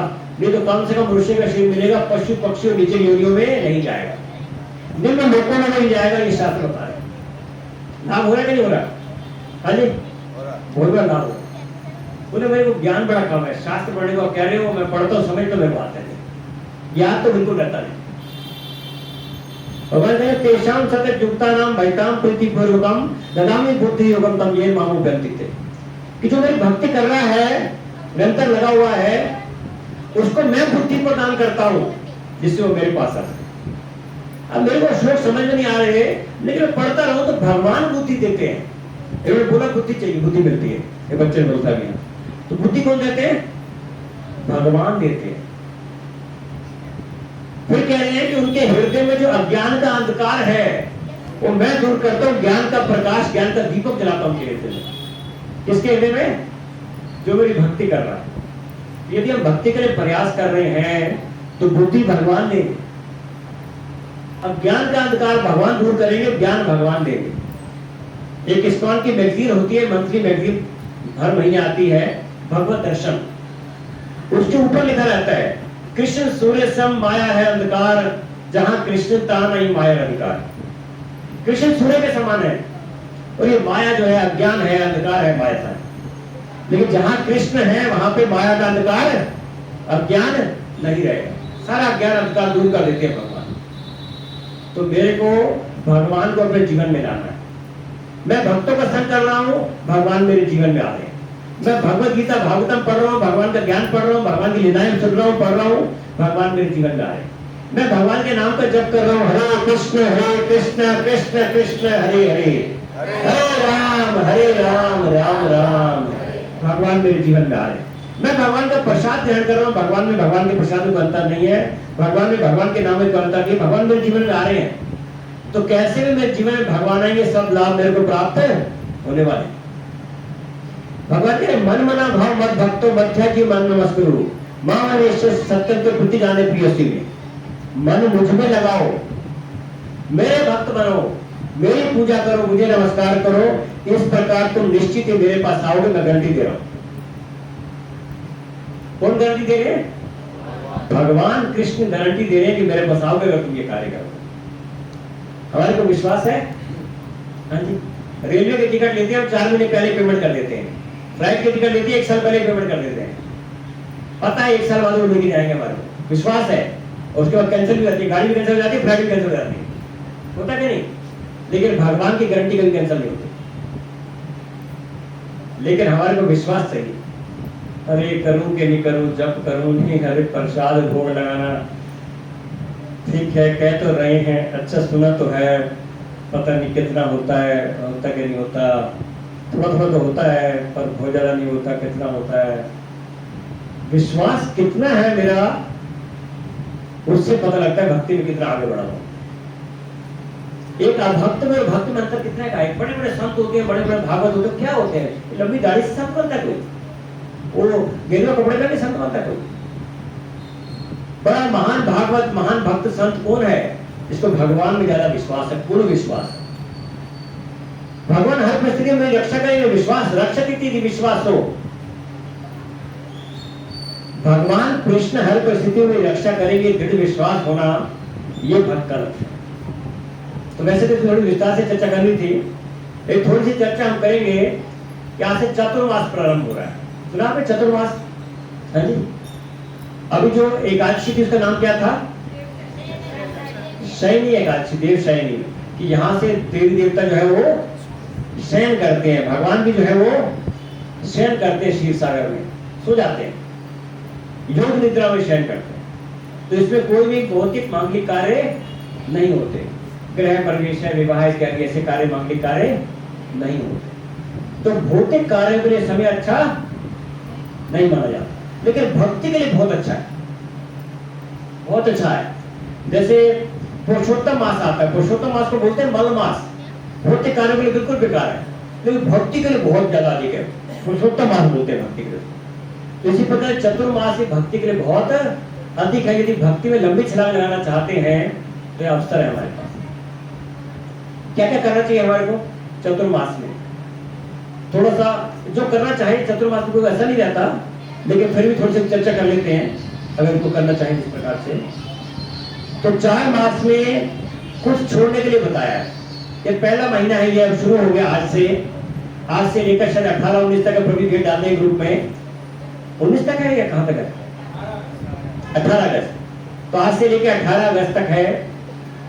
[SPEAKER 1] नहीं तो कम से कम मनुष्य का शरीर मिलेगा, पशु पक्षी और नीचे योनियों में नहीं जाएगा, निम्न लोकों में नहीं जाएगा। ये शास्त्र बता रहे। लाभ हो रहा है कि नहीं हो रहा? हाँ जी, बहुत बड़ा लाभ हो। बोले मेरे को ज्ञान बड़ा कम है, शास्त्र पढ़ने को कह रहे हो, मैं पढ़ता हूँ समझ तो मेरे को आता नहीं, याद तो बिल्कुल रहता नहीं। भगवान कहते तेषाम सत्य युक्ता नाम भयताम प्रीति पूर्वकम ददामि बुद्धि योगम तम ये मामू व्यक्ति थे, कि जो मेरी भक्ति कर रहा है, निरंतर लगा हुआ है, उसको मैं बुद्धि प्रदान करता हूं जिससे वो मेरे पास आ सके। अब मेरे को श्लोक समझ में नहीं आ रहे, लेकिन मैं पढ़ता रहूं तो भगवान बुद्धि देते हैं। इन्होंने बोला बुद्धि चाहिए, बुद्धि मिलती है, ये बच्चे ने बोलता भी। तो बुद्धि कौन देते हैं? भगवान देते हैं। फिर कह रहे हैं कि उनके हृदय में जो अज्ञान का अंधकार है वो मैं दूर करता हूं, ज्ञान का प्रकाश, ज्ञान का दीपक जलाता हूं उनके हृदय में। किसके हृदय में? जो मेरी भक्ति कर रहा है। यदि हम भक्ति के लिए प्रयास कर रहे हैं तो बुद्धि भगवान देंगे, अब ज्ञान का अंधकार भगवान दूर करेंगे, ज्ञान भगवान देंगे। एक इस्कॉन की मैगजीन होती है, मंथली मैगजीन हर महीने आती है, भगवत दर्शन। उसके ऊपर लिखा रहता है कृष्ण सूर्य सम माया है अंधकार, जहां कृष्णता नहीं माया अधिकार। कृष्ण सूर्य के समान है और ये माया जो है अज्ञान है, अंधकार है, माया है। लेकिन जहां कृष्ण है वहां पे माया का अंधकार, अज्ञान नहीं रहेगा, सारा अज्ञान अंधकार दूर कर देते हैं भगवान। तो मेरे को भगवान को अपने जीवन में लाना है। मैं भक्तों का संग कर रहा हूं, भगवान मेरे जीवन में आ रहे हैं। मैं भगवत गीता भागवतम पढ़ रहा हूँ, भगवान का ज्ञान पढ़ रहा हूँ, भगवान की लीलाएं सुन रहा हूँ, पढ़ रहा हूँ, भगवान मेरे जीवन में आ रहे हैं। मैं भगवान के नाम का जप कर रहा हूँ, हरे कृष्ण कृष्ण कृष्ण हरे हरे, हरे राम राम राम, भगवान मेरे जीवन में आ रहे हैं। मैं भगवान का प्रसाद ग्रहण कर रहा हूँ, भगवान में भगवान के प्रसाद में अंतर नहीं है, भगवान में भगवान के नाम में अंतर नहीं, भगवान मेरे जीवन में आ रहे हैं। तो कैसे भी मेरे जीवन में भगवान आएंगे, सब लाभ मेरे को प्राप्त होने वाले। भगवान के मन मना भाव मत भक्तो मध्या की मन नमस्कुरु महानेश्वर सत्य के प्रति जाने प्रियसी में। मन मुझ में लगाओ, मेरे भक्त बनो, मेरी पूजा करो, मुझे नमस्कार करो, इस प्रकार तुम निश्चित ही मेरे पास आओगे। मैं गारंटी दे रहा हूं। कौन गारंटी दे रहे हैं? भगवान कृष्ण गारंटी दे रहे हैं कि मेरे पास आओगे अगर तुम ये कार्य करोगे। हमारे को विश्वास है? हाँ जी। रेलवे की टिकट लेते हैं, 4 महीने पहले पेमेंट कर देते हैं। फ्लाइट की टिकट लेती है, 1 साल पहले पेमेंट कर देते हैं। पता है 1 साल बाद वो लेके जाएंगे, हमारे को विश्वास है। और उसके बाद कैंसिल भी जाती है, गाड़ी भी कैंसिल हो जाती है, फ्लाइट भी कैंसिल हो जाती है, होता क्या नहीं? लेकिन भगवान की गारंटी कभी कैंसिल नहीं होती। लेकिन हमारे को विश्वास चाहिए। अरे करूं कि नहीं करूं, जब करूं नहीं, हरे प्रसाद भोग लगाना ठीक है, कह तो रहे हैं, अच्छा सुना तो है, पता नहीं कितना होता है, होता कि नहीं होता, थोड़ा थोड़ा तो होता है पर बहुत ज्यादा नहीं होता, कितना होता है, विश्वास कितना है मेरा, उससे पता लगता है भक्ति में कितना आगे बढ़ा हूं। एक अभक्त में और भक्त में अंतर कितना है? बड़े बड़े संत होते हैं, बड़े बड़े भागवत होते हैं, क्या होते हैं? लंबी दाढ़ी से संत बनता है कोई? वो गेरुआ कपड़े का नहीं संत बनता कोई? बड़ा महान भागवत, महान भक्त संत कौन है? जिसको भगवान में ज्यादा विश्वास है, पूर्ण विश्वास है। भगवान हर परिस्थिति में रक्षा करेंगे, विश्वास रक्षति विश्वास हो। भगवान कृष्ण हर परिस्थिति में रक्षा करेंगे, दृढ़ विश्वास होना, ये भक्त का लक्ष्य है। तो वैसे तो थोड़ी विस्तार से चर्चा करनी थी, एक थोड़ी सी चर्चा हम करेंगे। यहाँ से चतुर्मास प्रारंभ हो रहा है, सुना आपने चतुर्मास? हाँ जी। अभी जो एकादशी थी उसका नाम क्या था? शयनी एकादशी, देव शयनी, कि यहाँ से देवी देवता जो है वो शयन करते हैं, भगवान भी जो है वो शयन करते हैं, क्षीर सागर में सो जाते हैं, योग निद्रा में शयन करते हैं। तो इसमें कोई भी भौतिक मांगलिक कार्य नहीं होते, ग्रह प्रवेश है, विवाह इत्यादि ऐसे कार्य, मांगलिक कार्य नहीं होते। तो भौतिक कार्य के लिए समय अच्छा नहीं माना जाता, लेकिन भक्ति के लिए बहुत अच्छा है, बहुत अच्छा है। जैसे पुरुषोत्तम मास आता है, पुरुषोत्तम मास को बोलते हैं मल मास, भौतिक कार्यों के लिए बिल्कुल बेकार है, लेकिन भक्ति के लिए बहुत ज्यादा अधिक है, पुरुषोत्तम मास बोलते हैं भक्ति के लिए। तो इसी प्रकार चतुर्मास भक्ति के लिए बहुत अधिक है। यदि भक्ति में लंबी छलांग लगाना चाहते हैं तो यह अवसर है हमारे पास। क्या क्या करना चाहिए हमारे को चतुर्मास में? थोड़ा सा जो करना चाहिए चतुर्मास में, कोई ऐसा नहीं रहता, लेकिन फिर भी थोड़ी सी चर्चा कर लेते हैं। अगर इनको करना चाहें इस प्रकार से। तो 4 मार्च में कुछ छोड़ने के लिए बताया है। ये पहला महीना है, ये अब शुरू हो गया आज से लेकर शायद 18-19 तक प्रवीण भेंट डालने ग्रुप में। 19 तक है या कहां तक है? 18 अगस्त। तो आज से लेकर 18 अगस्त तक है।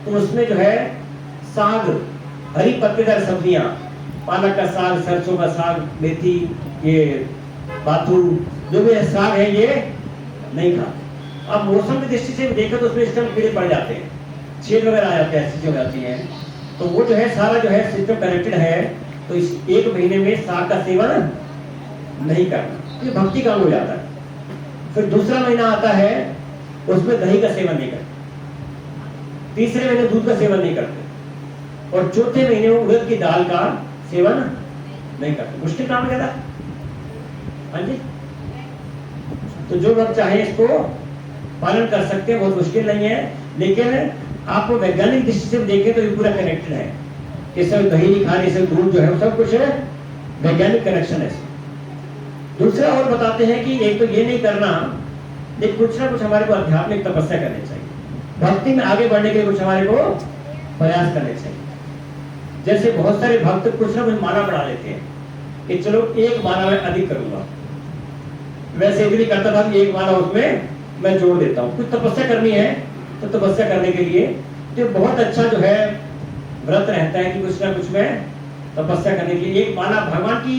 [SPEAKER 1] तो उसमें जो है साग, हरी पत्तेदार सब्जियां, पालक का साग, सरसों का साग, मेथी, ये बाथू, जो भी साग है ये नहीं खा। अब मौसम की दृष्टि से देखें तो उसमें सिस्टम कीड़े पड़ जाते हैं, छेद वगैरह आ जाते हैं, ऐसी चीजें हो जाती हैं। तो वो जो है सारा जो है सिस्टम कनेक्टेड है। तो इस 1 महीने में साग का सेवन नहीं करना, ये भक्ति काम हो जाता है। फिर दूसरा महीना आता है, उसमें दही का सेवन नहीं करते। तीसरे महीने दूध का सेवन नहीं करते। और चौथे महीने में उड़द की दाल का सेवन नहीं करते। मुश्किल काम है क्या? हाँ जी। तो जो लोग चाहे इसको पालन कर सकते हैं, बहुत मुश्किल नहीं है। लेकिन आप वैज्ञानिक दृष्टि से देखें तो ये पूरा कनेक्टेड है। कि सब दही नहीं खाने से दूध जो है सब कुछ है, वैज्ञानिक कनेक्शन है। दूसरा और बताते हैं कि एक तो ये नहीं करना, लेकिन कुछ ना कुछ हमारे को आध्यात्मिक तपस्या करनी चाहिए। भक्ति में आगे बढ़ने के कुछ हमारे को प्रयास करने चाहिए। जैसे बहुत सारे भक्त कुछ ना कुछ माला बढ़ा लेते हैं कि चलो 1 माला मैं अधिक करूंगा। वैसे भी करता था कि 1 माला उसमें मैं जोड़ देता हूँ। कुछ तपस्या करनी है तो तपस्या करने के लिए तो बहुत अच्छा जो है व्रत रहता है कि कुछ ना कुछ में तपस्या करने के लिए 1 माला भगवान की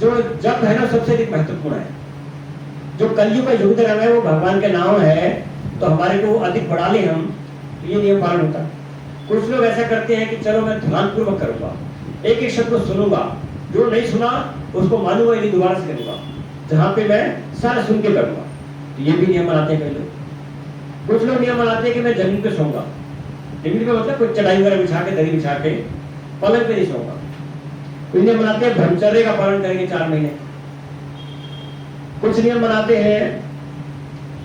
[SPEAKER 1] जो जप है ना सबसे अधिक महत्वपूर्ण है। जो कलयुग का युग धर्म है वो भगवान के नाम है, तो हमारे को अधिक बढ़ा ले हम, तो ये नियम पालन होता है। कुछ लोग ऐसा करते हैं कि चलो मैं ध्यानपूर्वक करूंगा, एक एक शब्द को सुनूंगा, जो नहीं सुना उसको मानूंगा नहीं, दोबारा से करूंगा, जहां पे मैं सारा सुन के करूंगा। तो ये भी नियम बनाते हैं कई लोग। कुछ लोग नियम बनाते हैं कि मैं जमीन पे सोऊंगा। जमीन पे मतलब कुछ चटाई वगैरह बिछा के, दरी बिछा के, पलंग पे नहीं सोऊंगा। कुछ नियम बनाते हैं ब्रह्मचर्य का पालन करेंगे 4 महीने। कुछ नियम बनाते हैं,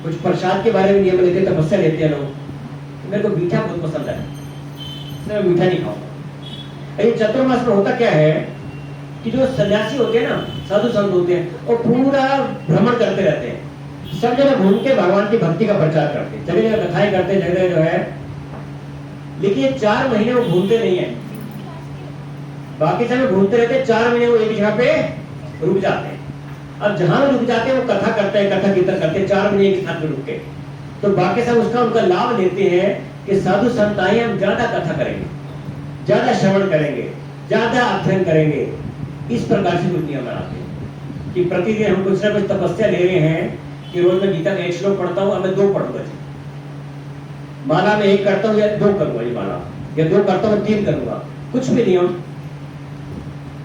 [SPEAKER 1] कुछ प्रसाद के बारे में नियम लेते हैं, तपस्या लेते हैं लोग। मेरे को मीठा बहुत पसंद है, मैं मीठा नहीं खाऊंगा। ये चतुर्मास में होता क्या है कि जो सन्यासी होते हैं ना, साधु संत होते हैं, वो पूरा भ्रमण करते रहते हैं, सब जगह घूम के भगवान की भक्ति का प्रचार करते हैं, जगह जगह कथाएं करते हैं, जगह जो है। लेकिन ये 4 महीने वो घूमते नहीं है, बाकी समय घूमते रहते हैं। 4 महीने वो एक जगह पे रुक जाते हैं। अब जहां रुक जाते हैं वो कथा करते हैं, कथा कीर्तन करते हैं 4 महीने एक साथ में रुक के। तो बाकी सब उसका उनका लाभ लेते हैं कि साधु संत आए, हम ज्यादा कथा करेंगे, ज्यादा श्रवण करेंगे, ज्यादा अध्ययन करेंगे। इस प्रकार से कुछ नियम बनाते हैं कि प्रतिदिन हम कुछ ना कुछ तपस्या ले रहे हैं कि रोज मैं गीता का 1 श्लोक पढ़ता हूँ, अब मैं 2 पढ़ूंगा। माला में 1 करता हूँ या 2 करूंगा, ये माला या 2 करता हूँ 3 करूंगा, कुछ भी नियम।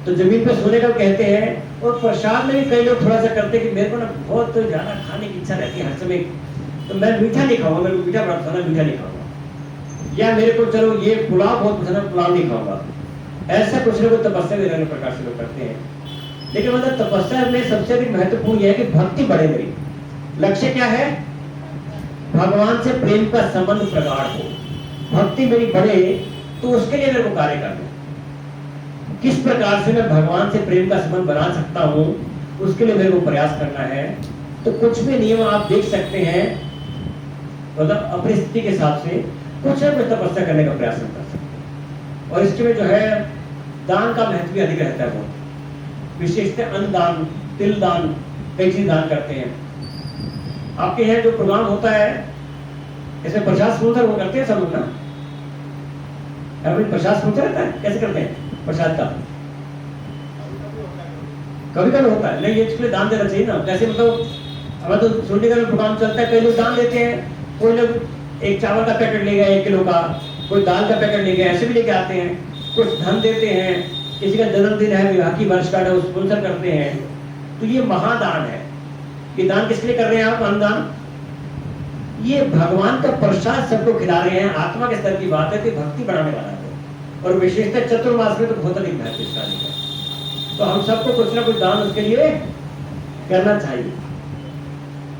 [SPEAKER 1] तो जमीन पे सोने का कहते हैं। और प्रसाद में भी कई लोग थोड़ा सा करते हैं कि मेरे को ना बहुत ज्यादा खाने की इच्छा रहती है हर समय, तो मैं मीठा नहीं खाऊंगा, मेरे को मीठा बड़ा पसंद है, मीठा नहीं खाऊंगा। या मेरे को चलो ये पुलाव बहुत पसंद है, पुलाव नहीं खाऊंगा। ऐसा कुछ ना कुछ तपस्या भी अलग प्रकार से लोग करते हैं। लेकिन मतलब तपस्या में सबसे अधिक महत्वपूर्ण यह है कि भक्ति बढ़े मेरी। लक्ष्य क्या है? भगवान से प्रेम का संबंध प्रगाढ़ हो, भक्ति मेरी बढ़े, तो उसके लिए मेरे को कार्य करना। किस प्रकार से मैं भगवान से प्रेम का संबंध बना सकता हूँ, उसके लिए मेरे को प्रयास करना है। तो कुछ भी नियम आप देख सकते हैं, मतलब अपनी स्थिति के हिसाब से कुछ ना कुछ तपस्या करने का प्रयास कर सकते हैं। और इसके में जो है दान का महत्व भी अधिक रहता है। बहुत विशेषतः अन्न दान, तिल दान, कई चीज दान करते हैं। आपके यहाँ जो प्रोग्राम होता है इसमें प्रसाद स्पॉन्सर वो करते हैं सब लोग ना, प्रसाद स्पॉन्सर रहता है, कैसे करते हैं प्रसाद का? कभी कभी होता है, नहीं इसके लिए दान देना चाहिए ना। जैसे मतलब हमारा तो सोनीगढ़ में प्रोग्राम चलता है, कई लोग दान देते हैं। कोई लोग 1 चावल का पैकेट ले गया 1 किलो का, कोई दाल का पैकेट ले गया, ऐसे भी लेके आते हैं। कुछ धन देते हैं, किसी का जन्मदिन है, विवाह की वर्षगांठ है, वो स्पॉन्सर करते हैं। तो ये महादान है। ये दान किसके लिए कर रहे हैं आप? अन्नदान। ये भगवान का प्रसाद सबको खिला रहे हैं, आत्मा के स्तर की बात है, तो भक्ति बढ़ाने वाला है। और विशेषतः चतुर्मास में तो बहुत अधिक महत्व इसका है। तो हम सबको कुछ ना कुछ दान उसके लिए करना चाहिए।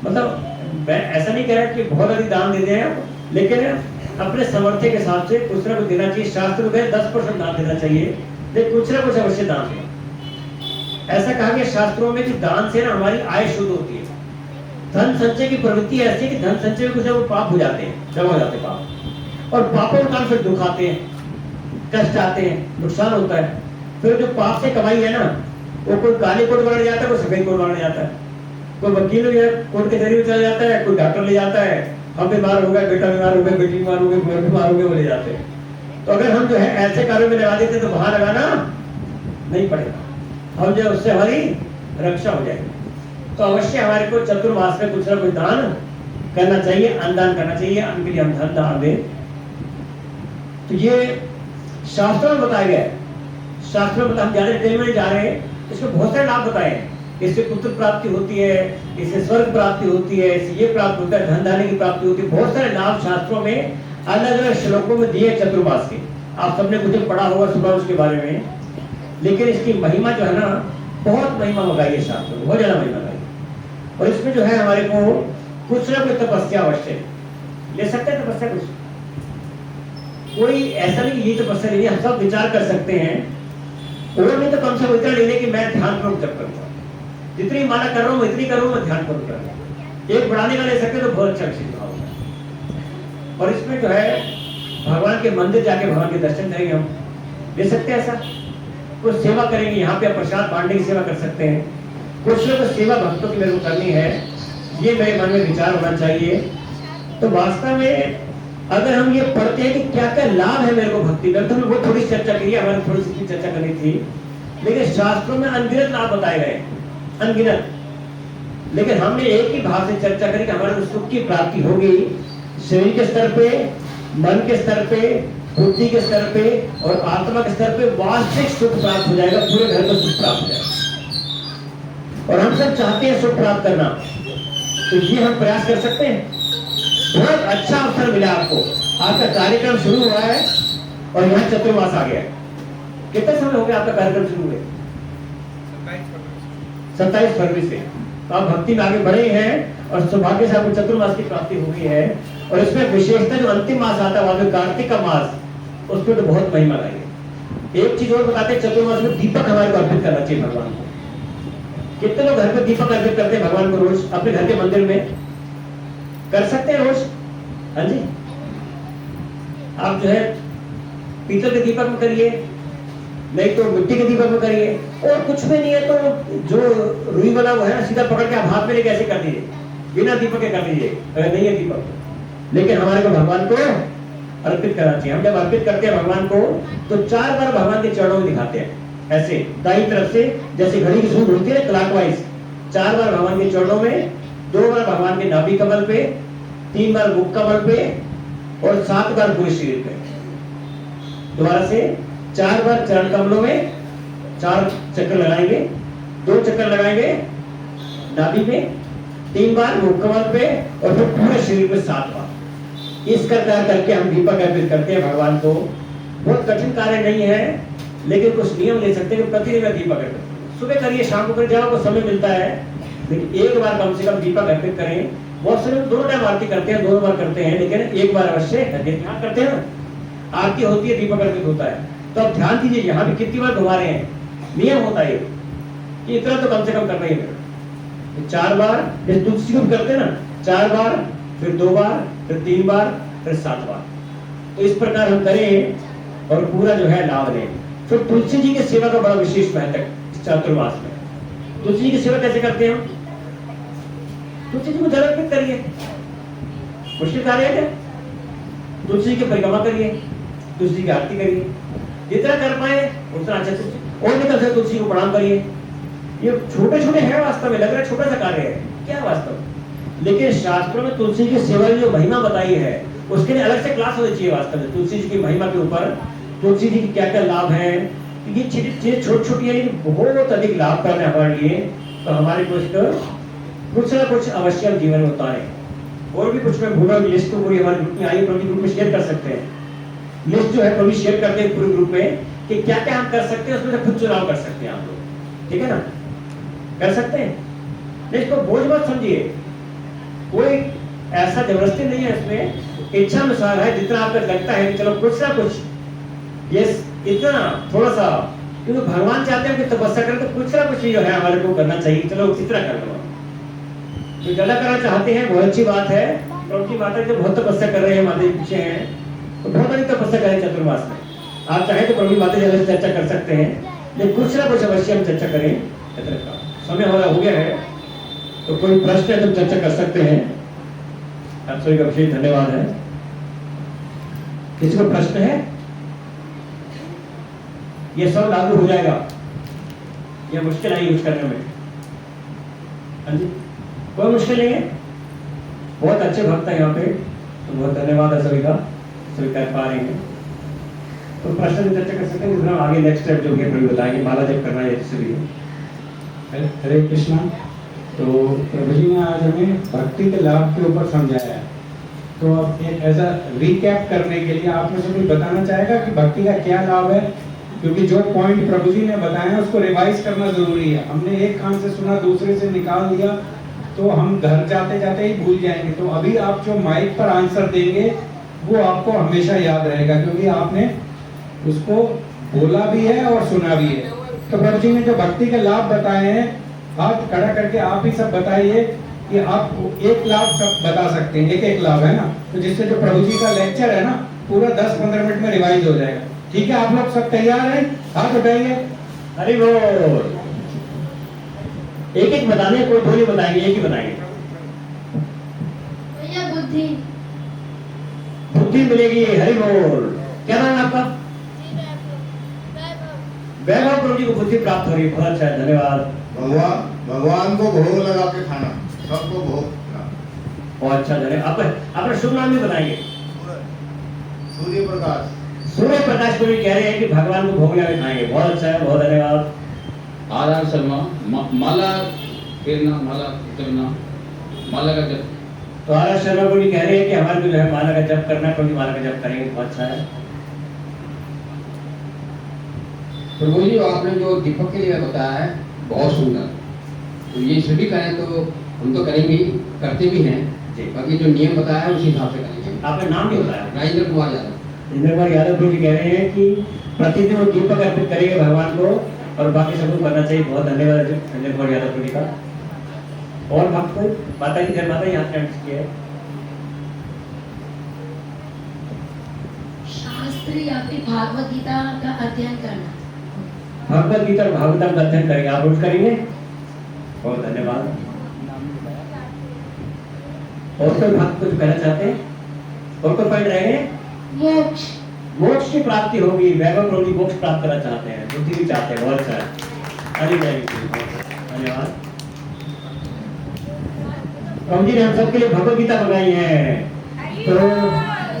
[SPEAKER 1] मतलब मैं ऐसा नहीं कह रहा कि बहुत अधिक दान दे दें, लेकिन अपने सामर्थ्य के हिसाब से कुछ ना कुछ देना चाहिए। शास्त्र में 10% दान देना चाहिए, लेकिन कुछ ना कुछ अवश्य दान देना। ऐसा कहा गया शास्त्रों में कि दान से ना हमारी आय शुद्ध होती है। धन संचय की प्रवृत्ति ऐसी है कि धन संचय में कुछ ना कुछ पाप हो जाते हैं, जमा हो जाते हैं पाप, और पापों के कारण फिर दुख आते हैं, कष्ट आते हैं, नुकसान होता है। फिर जो पाप से कमाई है ना, वो कोई काली कोट बनाने जाता है, कोई सफेद कोट बनाने जाता है, कोई वकील कोर्ट के जरिए चला जाता है, कोई डॉक्टर ले जाता है, हम बीमार हो गए, बेटा बीमार हो गया, बेटी बीमार हो गई, बीमार हो गए, वो ले जाते हैं। तो अगर हम जो है ऐसे कार्यों में लगा देते तो वहां लगाना नहीं पड़ेगा, हम जो उससे हमारी रक्षा हो जाएगी। तो अवश्य हमारे को चतुर्मास में कुछ ना कुछ दान करना चाहिए, अन्नदान करना चाहिए, अन्न के लिए हम धन दान दें। तो ये शास्त्रों में बताया गया है, शास्त्रों में हम ज्यादा डिटेल में नहीं जा रहे हैं, इसमें बहुत सारे लाभ बताए हैं। इससे पुत्र प्राप्ति होती है, इससे स्वर्ग प्राप्ति होती है, इससे ये प्राप्त होता है, धन धान्य की प्राप्ति होती है। बहुत सारे लाभ शास्त्रों में अलग अलग श्लोकों में दिए चतुर्मास के। आप सबने कुछ पढ़ा होगा सुबह उसके बारे में, लेकिन इसकी महिमा जो है ना, बहुत महिमा लगाई है शास्त्रों में, बहुत ज्यादा महिमा लगाई। और इसमें जो है हमारे को कुछ ना कुछ तपस्या अवश्य ले सकते हैं। तपस्या कुछ कोई ऐसा नहीं ये तपस्या नहीं, हम सब विचार कर सकते हैं, और नहीं तो कम से कम इतना ले लें कि मैं ध्यान पूर्वक जप करूंगा, जितनी माला कर रहा हूँ इतनी करूँ, मैं ध्यान पूर्वक करूंगा। एक बढ़ाने का ले सकते तो बहुत अच्छा सिद्ध होगा। और इसमें जो है भगवान के मंदिर जाके भगवान के दर्शन करेंगे, हम ले सकते हैं ऐसा, कुछ सेवा करेंगे, यहाँ पे प्रसाद बांटने की सेवा कर सकते हैं, कुछ ना कुछ सेवा भक्तों की मेरे को करनी है, ये मेरे मन में विचार होना चाहिए। तो वास्तव में अगर हम ये पढ़ते हैं कि क्या क्या लाभ है मेरे को भक्ति में, तो वो थोड़ी चर्चा करिए, हमारी थोड़ी सी चर्चा करनी थी, लेकिन शास्त्रों में अनगिनत लाभ बताए गए, अनगिनत। लेकिन हमने एक ही भाव से चर्चा करी कि हमारे सुख की प्राप्ति होगी शरीर के स्तर पे, मन के स्तर पे, बुद्धि के स्तर पे और आत्मा के स्तर पे वास्तविक सुख प्राप्त हो जाएगा, पूरे घर को सुख प्राप्त हो जाएगा। और हम सब चाहते हैं सुख प्राप्त करना, तो ये हम प्रयास कर सकते हैं। बहुत अच्छा अवसर मिला आपको, आपका कार्यक्रम शुरू हुआ है और यहाँ चतुर्मास आ गया है। कितना समय हो गया आपका कार्यक्रम शुरू हुए? 27 फरवरी से। तो आप भक्ति में आगे बढ़े हैं और सौभाग्य से आपको चतुर्मास की प्राप्ति हो गई है। और इसमें विशेषता जो अंतिम मास आता है, कार्तिक का मास, उसमें तो बहुत महिमा आई है। एक चीज और बताते हैं, चतुर्मास में दीपक हमारे को अर्पित करना चाहिए भगवान को। कितने लोग घर पे दीपक अर्पित करते हैं भगवान को रोज? अपने घर के मंदिर में कर सकते हैं रोज? हाँ जी, आप जो है पीतल के दीपक में करिए, नहीं तो मिट्टी के दीपक में करिए, और कुछ भी नहीं है तो जो रुई वाला वो है ना, सीधा पकड़ के आप हाथ में लेके ऐसे कर दीजिए, बिना दीपक के कर दीजिए, अगर नहीं है दीपक। लेकिन हमारे को भगवान को अर्पित करना चाहिए। हम जब अर्पित करते हैं भगवान को तो 4 बार भगवान के चरणों में दिखाते हैं, ऐसे दाईं तरफ से, जैसे घड़ी की सूझ होती है क्लॉकवाइज, 4 बार भगवान के चरणों में, 2 बार भगवान के नाभि कमल पे, 3 बार मुख कमल पे और 7 बार पूरे शरीर पे। दोबारा से 4 बार चरण कमलों में 4 चक्कर लगाएंगे, 2 चक्कर लगाएंगे नाभि पे, 3 बार मुख कमल पे और फिर पूरे शरीर पे 7 बार। इस प्रकार करके हम दीपक अर्पित करते हैं भगवान को। बहुत कठिन कार्य नहीं है, लेकिन कुछ नियम ले सकते हैं कि प्रतिदिन दीपक अर्पित, सुबह करिए, शाम को करिए, जब आपको समय मिलता है, लेकिन एक बार कम से कम दीपक अर्पित करें। बहुत से लोग 2 टाइम आरती करते हैं, 2 बार करते हैं, लेकिन एक बार अवश्य ध्यान करते हैं ना, आरती होती है, दीपक अर्पित होता है, तो आप ध्यान दीजिए यहाँ भी कितनी बार घुमा रहे हैं। नियम होता है कि इतना तो कम से कम करना ही है। 4 बार, जैसे तुलसी को करते हैं ना, 4 बार, फिर 2 बार, फिर 3 बार, फिर 7 बार। तो इस प्रकार हम करें और पूरा जो है लाभ लें। फिर तुलसी जी की सेवा का बड़ा विशेष महत्व है इस चातुर्मास में। तुलसी जी की सेवा कैसे करते हैं हम? तुलसी जी को जल अर्पित करिए, मुश्किल कार्य है क्या? तुलसी जी की परिक्रमा करिए, तुलसी जी की आरती करिए, जितना कर पाए उतना अच्छा। और निकल से तुलसी को प्रणाम करिए। ये छोटे छोटे हैं, वास्तव में लग रहा है छोटा सा कार्य है, क्या वास्तव, लेकिन शास्त्रों में तुलसी की सेवा की जो महिमा बताई है उसके लिए अलग से क्लास होनी चाहिए। वास्तव में तुलसी जी की महिमा के ऊपर, तुलसी जी की क्या क्या लाभ है, ये चीजें छोटी छोटी है लेकिन बहुत अधिक लाभ करने हमारे लिए। तो हमारे को इसका कुछ ना कुछ अवश्य जीवन में उतारें। और भी कुछ मैं भूला, लिस्ट तो पूरी हमारे ग्रुप में आई, प्रति ग्रुप में शेयर कर सकते हैं। लिस्ट जो है प्रति शेयर करते हैं पूरे ग्रुप में कि क्या क्या हम कर सकते हैं, उसमें से खुद चुनाव कर सकते हैं आप लोग, ठीक है ना? कर सकते हैं, लिस्ट को बोझ मत समझिए, कोई ऐसा जबरदस्ती नहीं है इसमें, इच्छा अनुसार है। जितना आपको लगता है कि चलो कुछ ना कुछ, ये इतना थोड़ा सा, क्योंकि भगवान चाहते हैं कि तपस्या करें तो कुछ ना कुछ जो है हमारे को करना चाहिए, चलो इतना कर लो। जो ज्यादा करना चाहते हैं बहुत अच्छी बात है, क्योंकि माता जी बहुत तपस्या कर रहे हैं, माता जी पीछे हैं, तो बहुत अधिक तपस्या करें चतुर्मास में। आप चाहें तो प्रभु माता जी से चर्चा कर सकते हैं, लेकिन कुछ ना कुछ अवश्य हम चर्चा करें। समय हमारा हो गया है, तो कोई प्रश्न है तो चर्चा कर सकते हैं। आप सभी का विशेष धन्यवाद है। किसी को प्रश्न है? ये सब लागू हो जाएगा, ये मुश्किल है यूज करने में। हाँ जी, कोई मुश्किल नहीं है, बहुत अच्छे भक्त है यहाँ पे, तो बहुत धन्यवाद है सभी का, सभी कर पा रहे हैं। तो प्रश्न में चर्चा कर सकते हैं, दूसरा आगे नेक्स्ट स्टेप जो है प्रभु बताएंगे, माला जब करना है इसलिए।
[SPEAKER 2] हरे कृष्णा। तो प्रभु जी ने आज हमें भक्ति के लाभ के ऊपर समझाया है, तो अब एक ऐसा रिकैप करने के लिए आप में से कोई बताना चाहेगा कि भक्ति का क्या लाभ है, क्योंकि जो पॉइंट प्रभु जी ने बताया उसको रिवाइज करना जरूरी है। हमने एक कान से सुना दूसरे से निकाल दिया तो हम घर जाते जाते ही भूल जाएंगे। तो अभी आप जो माइक पर आंसर देंगे वो आपको हमेशा याद रहेगा, क्योंकि आपने उसको बोला भी है और सुना भी है। तो प्रभु जी ने जो भक्ति के लाभ बताए हैं, हाथ खड़ा करके आप ही सब बताइए कि आप एक लाभ सब बता सकते हैं, एक एक लाभ है ना, तो जिससे जो प्रभु जी का लेक्चर है ना पूरा 10-15 मिनट में रिवाइज हो जाएगा। ठीक है, आप लोग सब तैयार हैं? हाथ उठाइए।
[SPEAKER 1] हरि बोल। एक एक बताने, कोई दो नहीं बताएंगे, एक ही बताएंगे।
[SPEAKER 3] भैया बुद्धि
[SPEAKER 1] बुद्धि मिलेगी। हरि बोल। क्या नाम है आपका? वैभव। प्रभु जी को बुद्धि प्राप्त हो रही है, बहुत अच्छा है, धन्यवाद।
[SPEAKER 4] भगवान को भोग लगा के खाना, सबको भोग खाना।
[SPEAKER 1] बहुत अच्छा, धन्यवाद। अपना शुभ नाम भी बताएंगे।
[SPEAKER 4] सूर्य प्रकाश।
[SPEAKER 1] सूर्य प्रकाश को भी कह रहे हैं कि भगवान को भोग लगा के खाएंगे, बहुत अच्छा है, बहुत धन्यवाद।
[SPEAKER 5] आर शर्मा। माला फेरना, माला उतरना, माला का जप।
[SPEAKER 1] तो आर शर्मा को भी कह रहे हैं कि हमारे को जो है माला का जप करना है, क्योंकि माला का जप करेंगे, बहुत अच्छा है।
[SPEAKER 5] प्रभु जी आपने जो दीपक के लिए बताया है बहुत सुंदर, तो ये सभी करें तो हम तो करेंगे, करते भी हैं, बाकी जो नियम बताया है उसी हिसाब से करेंगे।
[SPEAKER 1] आपने नाम भी बताया?
[SPEAKER 5] राजेंद्र कुमार यादव।
[SPEAKER 1] राजेंद्र कुमार यादव जी कह रहे हैं कि प्रतिदिन वो दीपक अर्पित करेंगे भगवान को, और बाकी सबको करना चाहिए। बहुत धन्यवाद राजेंद्र कुमार यादव जी का। और भक्त कोई? माता जी, माता यहाँ से है।
[SPEAKER 3] शास्त्र या फिर भागवत गीता का अध्ययन करना।
[SPEAKER 1] भगवत गीता और भागवतम का अध्ययन करेंगे, आप रोज करेंगे, बहुत धन्यवाद। और कोई भक्त कुछ कहना चाहते हैं? और कोई पॉइंट रहे?
[SPEAKER 3] मोक्ष।
[SPEAKER 1] मोक्ष की प्राप्ति होगी। वैभव प्रभु जी मोक्ष प्राप्त करना चाहते हैं, बुद्धि भी चाहते हैं, बहुत अच्छा है, धन्यवाद। प्रभु जी ने हम सबके लिए भगवत गीता मंगाई है, तो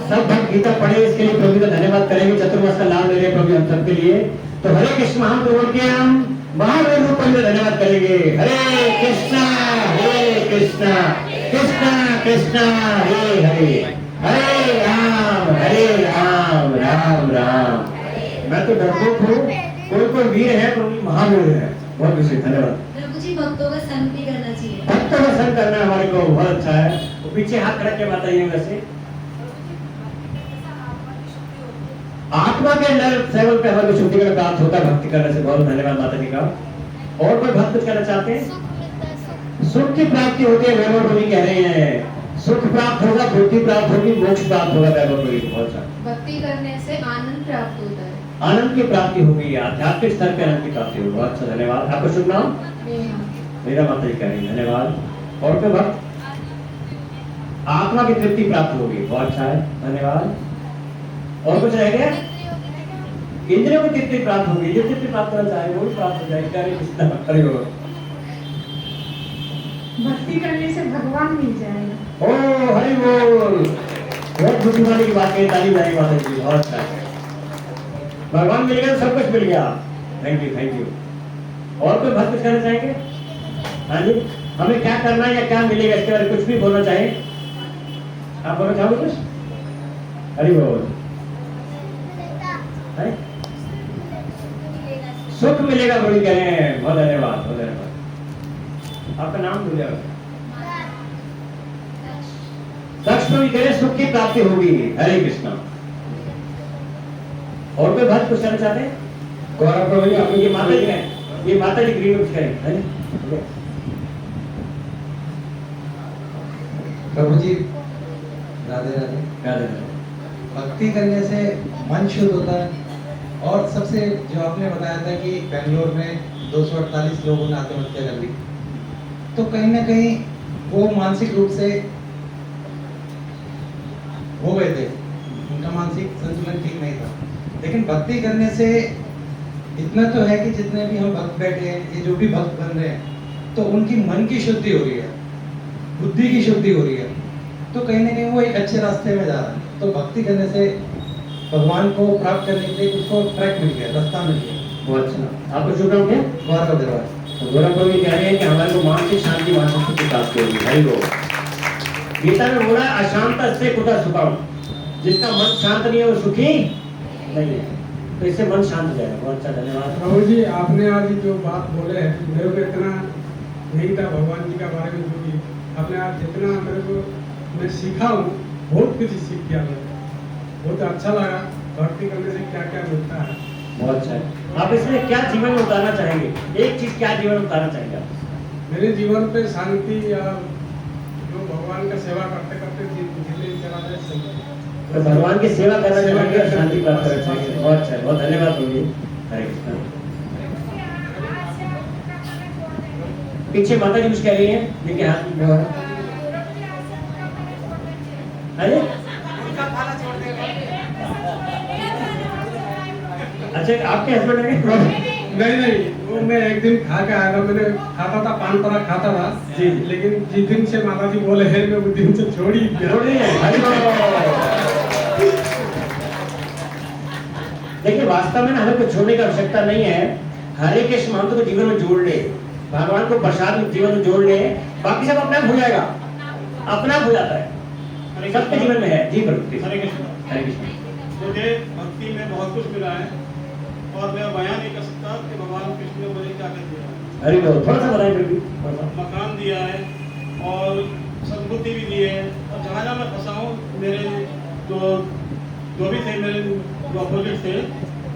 [SPEAKER 1] सब भक्त गीता पढ़े, इसके लिए प्रभु का धन्यवाद करेंगे। चतुर्मास का लाभ ले रहे प्रभु हम सबके लिए, तो हरे कृष्ण हम तो बोल के हम महावीर रूप में धन्यवाद करेंगे। हरे कृष्णा कृष्णा कृष्णा हरे हरे, हरे राम राम राम। मैं तो डरपोक हूँ, कोई वीर है, कोई महावीर है, बहुत विशेष धन्यवाद।
[SPEAKER 3] प्रभु जी भक्तों का संग भी करना चाहिए।
[SPEAKER 1] भक्तों का संग करना हमारे को बहुत अच्छा है। तो पीछे हाथ खड़ा के बताइए। वैसे आत्मा के लेवल पे हमारे को शुद्धि का प्राप्त होता है भक्ति करने से, बहुत धन्यवाद माता जी का। और कोई भक्त कुछ कहना चाहते हैं? सुख की प्राप्ति होती है, वैभव प्रभु कह रहे हैं, सुख प्राप्त होगा, बुद्धि प्राप्त होगी, मोक्ष प्राप्त होगा। वैभव प्रभु बहुत अच्छा।
[SPEAKER 3] भक्ति करने से आनंद प्राप्त होता है,
[SPEAKER 1] आनंद की प्राप्ति होगी, आध्यात्मिक स्तर पे आनंद की प्राप्ति होगी, बहुत अच्छा, धन्यवाद। आपका शुभ नाम? मेरा माता जी कह रही है, धन्यवाद। और कोई भक्त? आत्मा की तृप्ति प्राप्त होगी, बहुत अच्छा है, धन्यवाद। और कुछ रह गया? इंद्रियों की तृप्ति प्राप्त होगी, जो तृप्ति प्राप्त करना चाहे वो भी प्राप्त हो जाएगी। हरे कृष्ण, हरि बोल।
[SPEAKER 6] भक्ति करने से भगवान मिल जाएगा।
[SPEAKER 1] ओ हरि बोल, बहुत खुशी वाली की बात कही, ताली बजाई माता जी, बहुत अच्छा है। भगवान मिल गया, सब कुछ मिल गया। Thank you, thank you. और कोई भक्त कुछ कहना चाहेंगे? हाँ जी, हमें क्या करना है या क्या मिलेगा, इसके बारे में कुछ भी बोलना चाहे? आप बोलना चाहोगे कुछ? हरि बोल। सुख मिलेगा बोल कह रहे हैं, बहुत धन्यवाद, बहुत धन्यवाद। आपका नाम भूल जाओ। लक्ष्मी कह रहे सुख की प्राप्ति होगी। हरे कृष्णा। और कोई बात कुछ कहना चाहते हैं? गौरव प्रभु जी, आप ये माता जी हैं, ये माता जी ग्रीन में कुछ कहें।
[SPEAKER 2] प्रभु जी राधे राधे।
[SPEAKER 1] राधे राधे।
[SPEAKER 2] भक्ति करने से मन शुद्ध होता है। और सबसे जो आपने बताया था कि बेंगलोर में 248 लोगों ने आत्महत्या कर ली, तो कहीं ना कहीं वो मानसिक रूप से हो गए थे, उनका मानसिक संतुलन ठीक नहीं था। लेकिन भक्ति करने से इतना तो है कि जितने भी हम भक्त बैठे हैं, ये जो भी भक्त बन रहे हैं, तो उनकी मन की शुद्धि हो रही है, बुद्धि की शुद्धि हो रही है, तो कहीं ना कहीं वो एक अच्छे रास्ते में जा रहा है। तो भक्ति करने से भगवान को प्राप्त करने के लिए उसको ट्रैक मिल गया, रास्ता मिल गया।
[SPEAKER 1] बहुत अच्छा। आपको शुभ नाम क्या?
[SPEAKER 2] गौरव दरबार।
[SPEAKER 1] तो गौरव प्रभु जी कह रहे हैं कि हमारे को मानसिक शांति, मानसिक सुख प्राप्त होगी। हरि बोल। गीता में बोला अशांत से कुतः सुखम, जिसका मन शांत नहीं है वो सुखी नहीं है। तो इससे मन शांत हो जाएगा। बहुत अच्छा, धन्यवाद।
[SPEAKER 7] प्रभु जी, आपने आज जो बात बोले मेरे को इतना नहीं था भगवान जी के बारे में, जो भी आपने आज जितना मेरे को मैं सीखा हूँ, बहुत कुछ सीख गया मैं, बहुत अच्छा लगा। भक्ति करने से क्या क्या मिलता है,
[SPEAKER 1] बहुत अच्छा है। आप इसमें क्या जीवन में उतारना चाहेंगे? एक चीज क्या जीवन में उतारना चाहेंगे आप?
[SPEAKER 7] मेरे जीवन पे शांति या जो भगवान का सेवा करते करते जिंदगी चला जाए सही।
[SPEAKER 1] तो भगवान की सेवा करना चाहेंगे और शांति प्राप्त करना चाहेंगे। बहुत अच्छा है, बहुत धन्यवाद प्रभु जी। हरे कृष्ण। पीछे माता जी कुछ कह रही है, देखिए हाथ में। अरे अच्छा, आपके हस्बैंड है?
[SPEAKER 7] नहीं, वो मैं एक दिन खा के आया था, मैंने खाता था, पान पराग खाता था
[SPEAKER 1] जी।
[SPEAKER 7] लेकिन जिस दिन से माता जी बोले हैं, मैं उस दिन से छोड़ ही दिया।
[SPEAKER 1] छोड़ दिए? हरि बोल। देखिए वास्तव में ना हमें कुछ छोड़ने की आवश्यकता नहीं है। हरे कृष्ण मंत्र को जीवन में जोड़ ले, भगवान को प्रसाद में जीवन में जोड़ ले, बाकी सब अपने आप हो जाएगा, अपना आप हो जाता है, सबके जीवन में है। जी प्रभु।
[SPEAKER 8] हरे कृष्ण।
[SPEAKER 1] हरे कृष्ण।
[SPEAKER 8] मुझे भक्ति में बहुत कुछ मिला है और मैं बयान नहीं कर सकता कि भगवान कृष्ण ने मुझे क्या कर दिया है।
[SPEAKER 1] हरि बोल। थोड़ा सा बताएं प्रभु, थोड़ा सा।
[SPEAKER 8] मकान दिया है और सद्बुद्धि भी दी है, और जहाँ जहाँ मैं फंसा हूँ, मेरे जो भी थे, मेरे जो अपोजिट थे,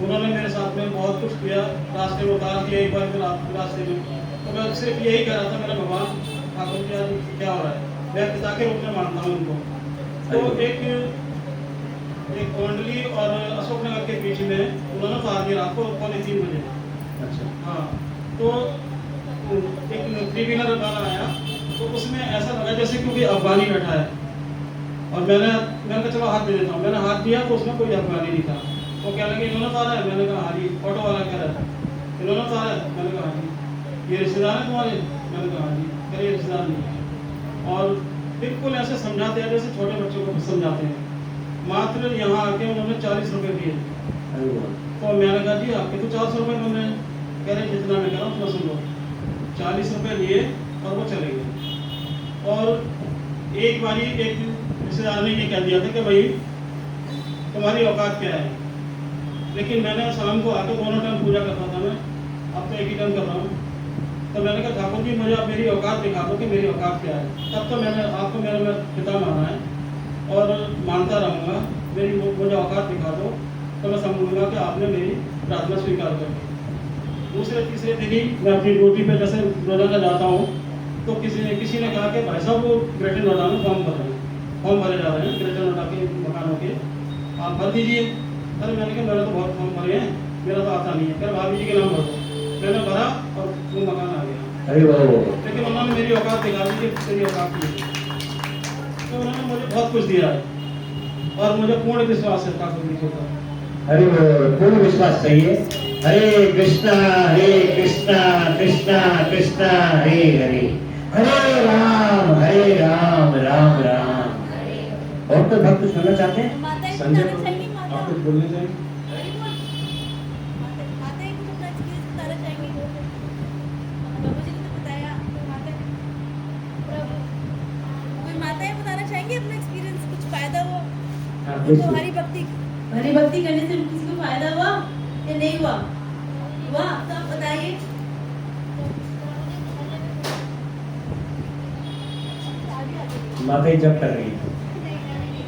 [SPEAKER 8] उन्होंने मेरे साथ में बहुत कुछ किया, रास्ते में उतार दिया एक बार रास्ते में। तो मैं सिर्फ यही कह रहा था, मेरा भगवान ठाकुर जी आज क्या हो रहा है, मैं पिता के रूप में मानता हूँ उनको। तो एक कोंडली और अशोकनगर के बीच में उन्होंने उतार दिया रात को 3:15 बजे।
[SPEAKER 1] अच्छा।
[SPEAKER 8] हाँ, तो एक 3 व्हीलर गाना आया, तो उसमें ऐसा लगा जैसे कोई अफगानी बैठा है, और मैंने कहा चलो हाथ दे देता हूँ। मैंने हाथ दिया तो उसमें कोई अफगानी नहीं था। वो कह लगे इन्होंने उतारा है? मैंने कहा हाँ जी। ऑटो वाला कह रहा है इन्होंने उतारा है? मैंने कहा हाँ जी। ये रिश्तेदार है तुम्हारे? मैंने कहा हाँ जी। कह रहे रिश्तेदार नहीं है। और बिल्कुल ऐसे समझाते हैं जैसे छोटे बच्चों को समझाते हैं। मात्र यहाँ आके उन्होंने 40 रुपये दिए। तो मैंने कहा जी आपके तो 400 रुपये बन रहे हैं। कह रहे जितना मैं कह रहा हूँ उतना सुन लो। 40 रुपये लिए और वो चले गए। और एक बारी एक रिश्तेदार ने ये कह दिया था कि भाई तुम्हारी औकात क्या है। लेकिन मैंने शाम को आकर दोनों टाइम पूजा करता था मैं, अब तो एक ही टाइम कर रहा हूँ। तो मैंने कहा ठाकुर जी मुझे आप मेरी औकात दिखा दो कि मेरी औकात क्या है। तब तो मैंने आपको मेरा पिता माना है और मानता रहूँगा। मुझे औकात दिखा दो तो मैं समझूंगा कि आपने मेरी प्रार्थना स्वीकार कर दी। दूसरे तीसरे दिन ही मैं अपनी ड्यूटी पे जैसे रोजाना जाता हूँ, तो किसी ने कहा कि भाई साहब वो ग्रेटर नोएडा में फॉर्म भरे जा रहे हैं, ग्रेटर नोएडा के मकानों के, आप भर दीजिए। अरे मैंने कहा मेरा तो बहुत फॉर्म भरे हैं, मेरा तो आता नहीं है। फिर भाभी जी के नाम भर दो। मैंने भरा और वो मकान आ गया। लेकिन उन्होंने मेरी औकात दिखा दी कि तेरी औकात नहीं है। तो उन्होंने मुझे बहुत कुछ दिया है और मुझे पूर्ण विश्वास है ठाकुर जी के ऊपर।
[SPEAKER 1] हरि पूर्ण विश्वास चाहिए। हरे कृष्णा कृष्णा कृष्णा हरे हरे, हरे राम राम राम। और तो भक्त सुनना चाहते हैं?
[SPEAKER 7] संजय आप कुछ बोलने चाहेंगे?
[SPEAKER 9] हरी भक्ति करने से किसी को फायदा हुआ या नहीं हुआ? हुआ तो आप बताइए।
[SPEAKER 1] माता ही जब कर रही है,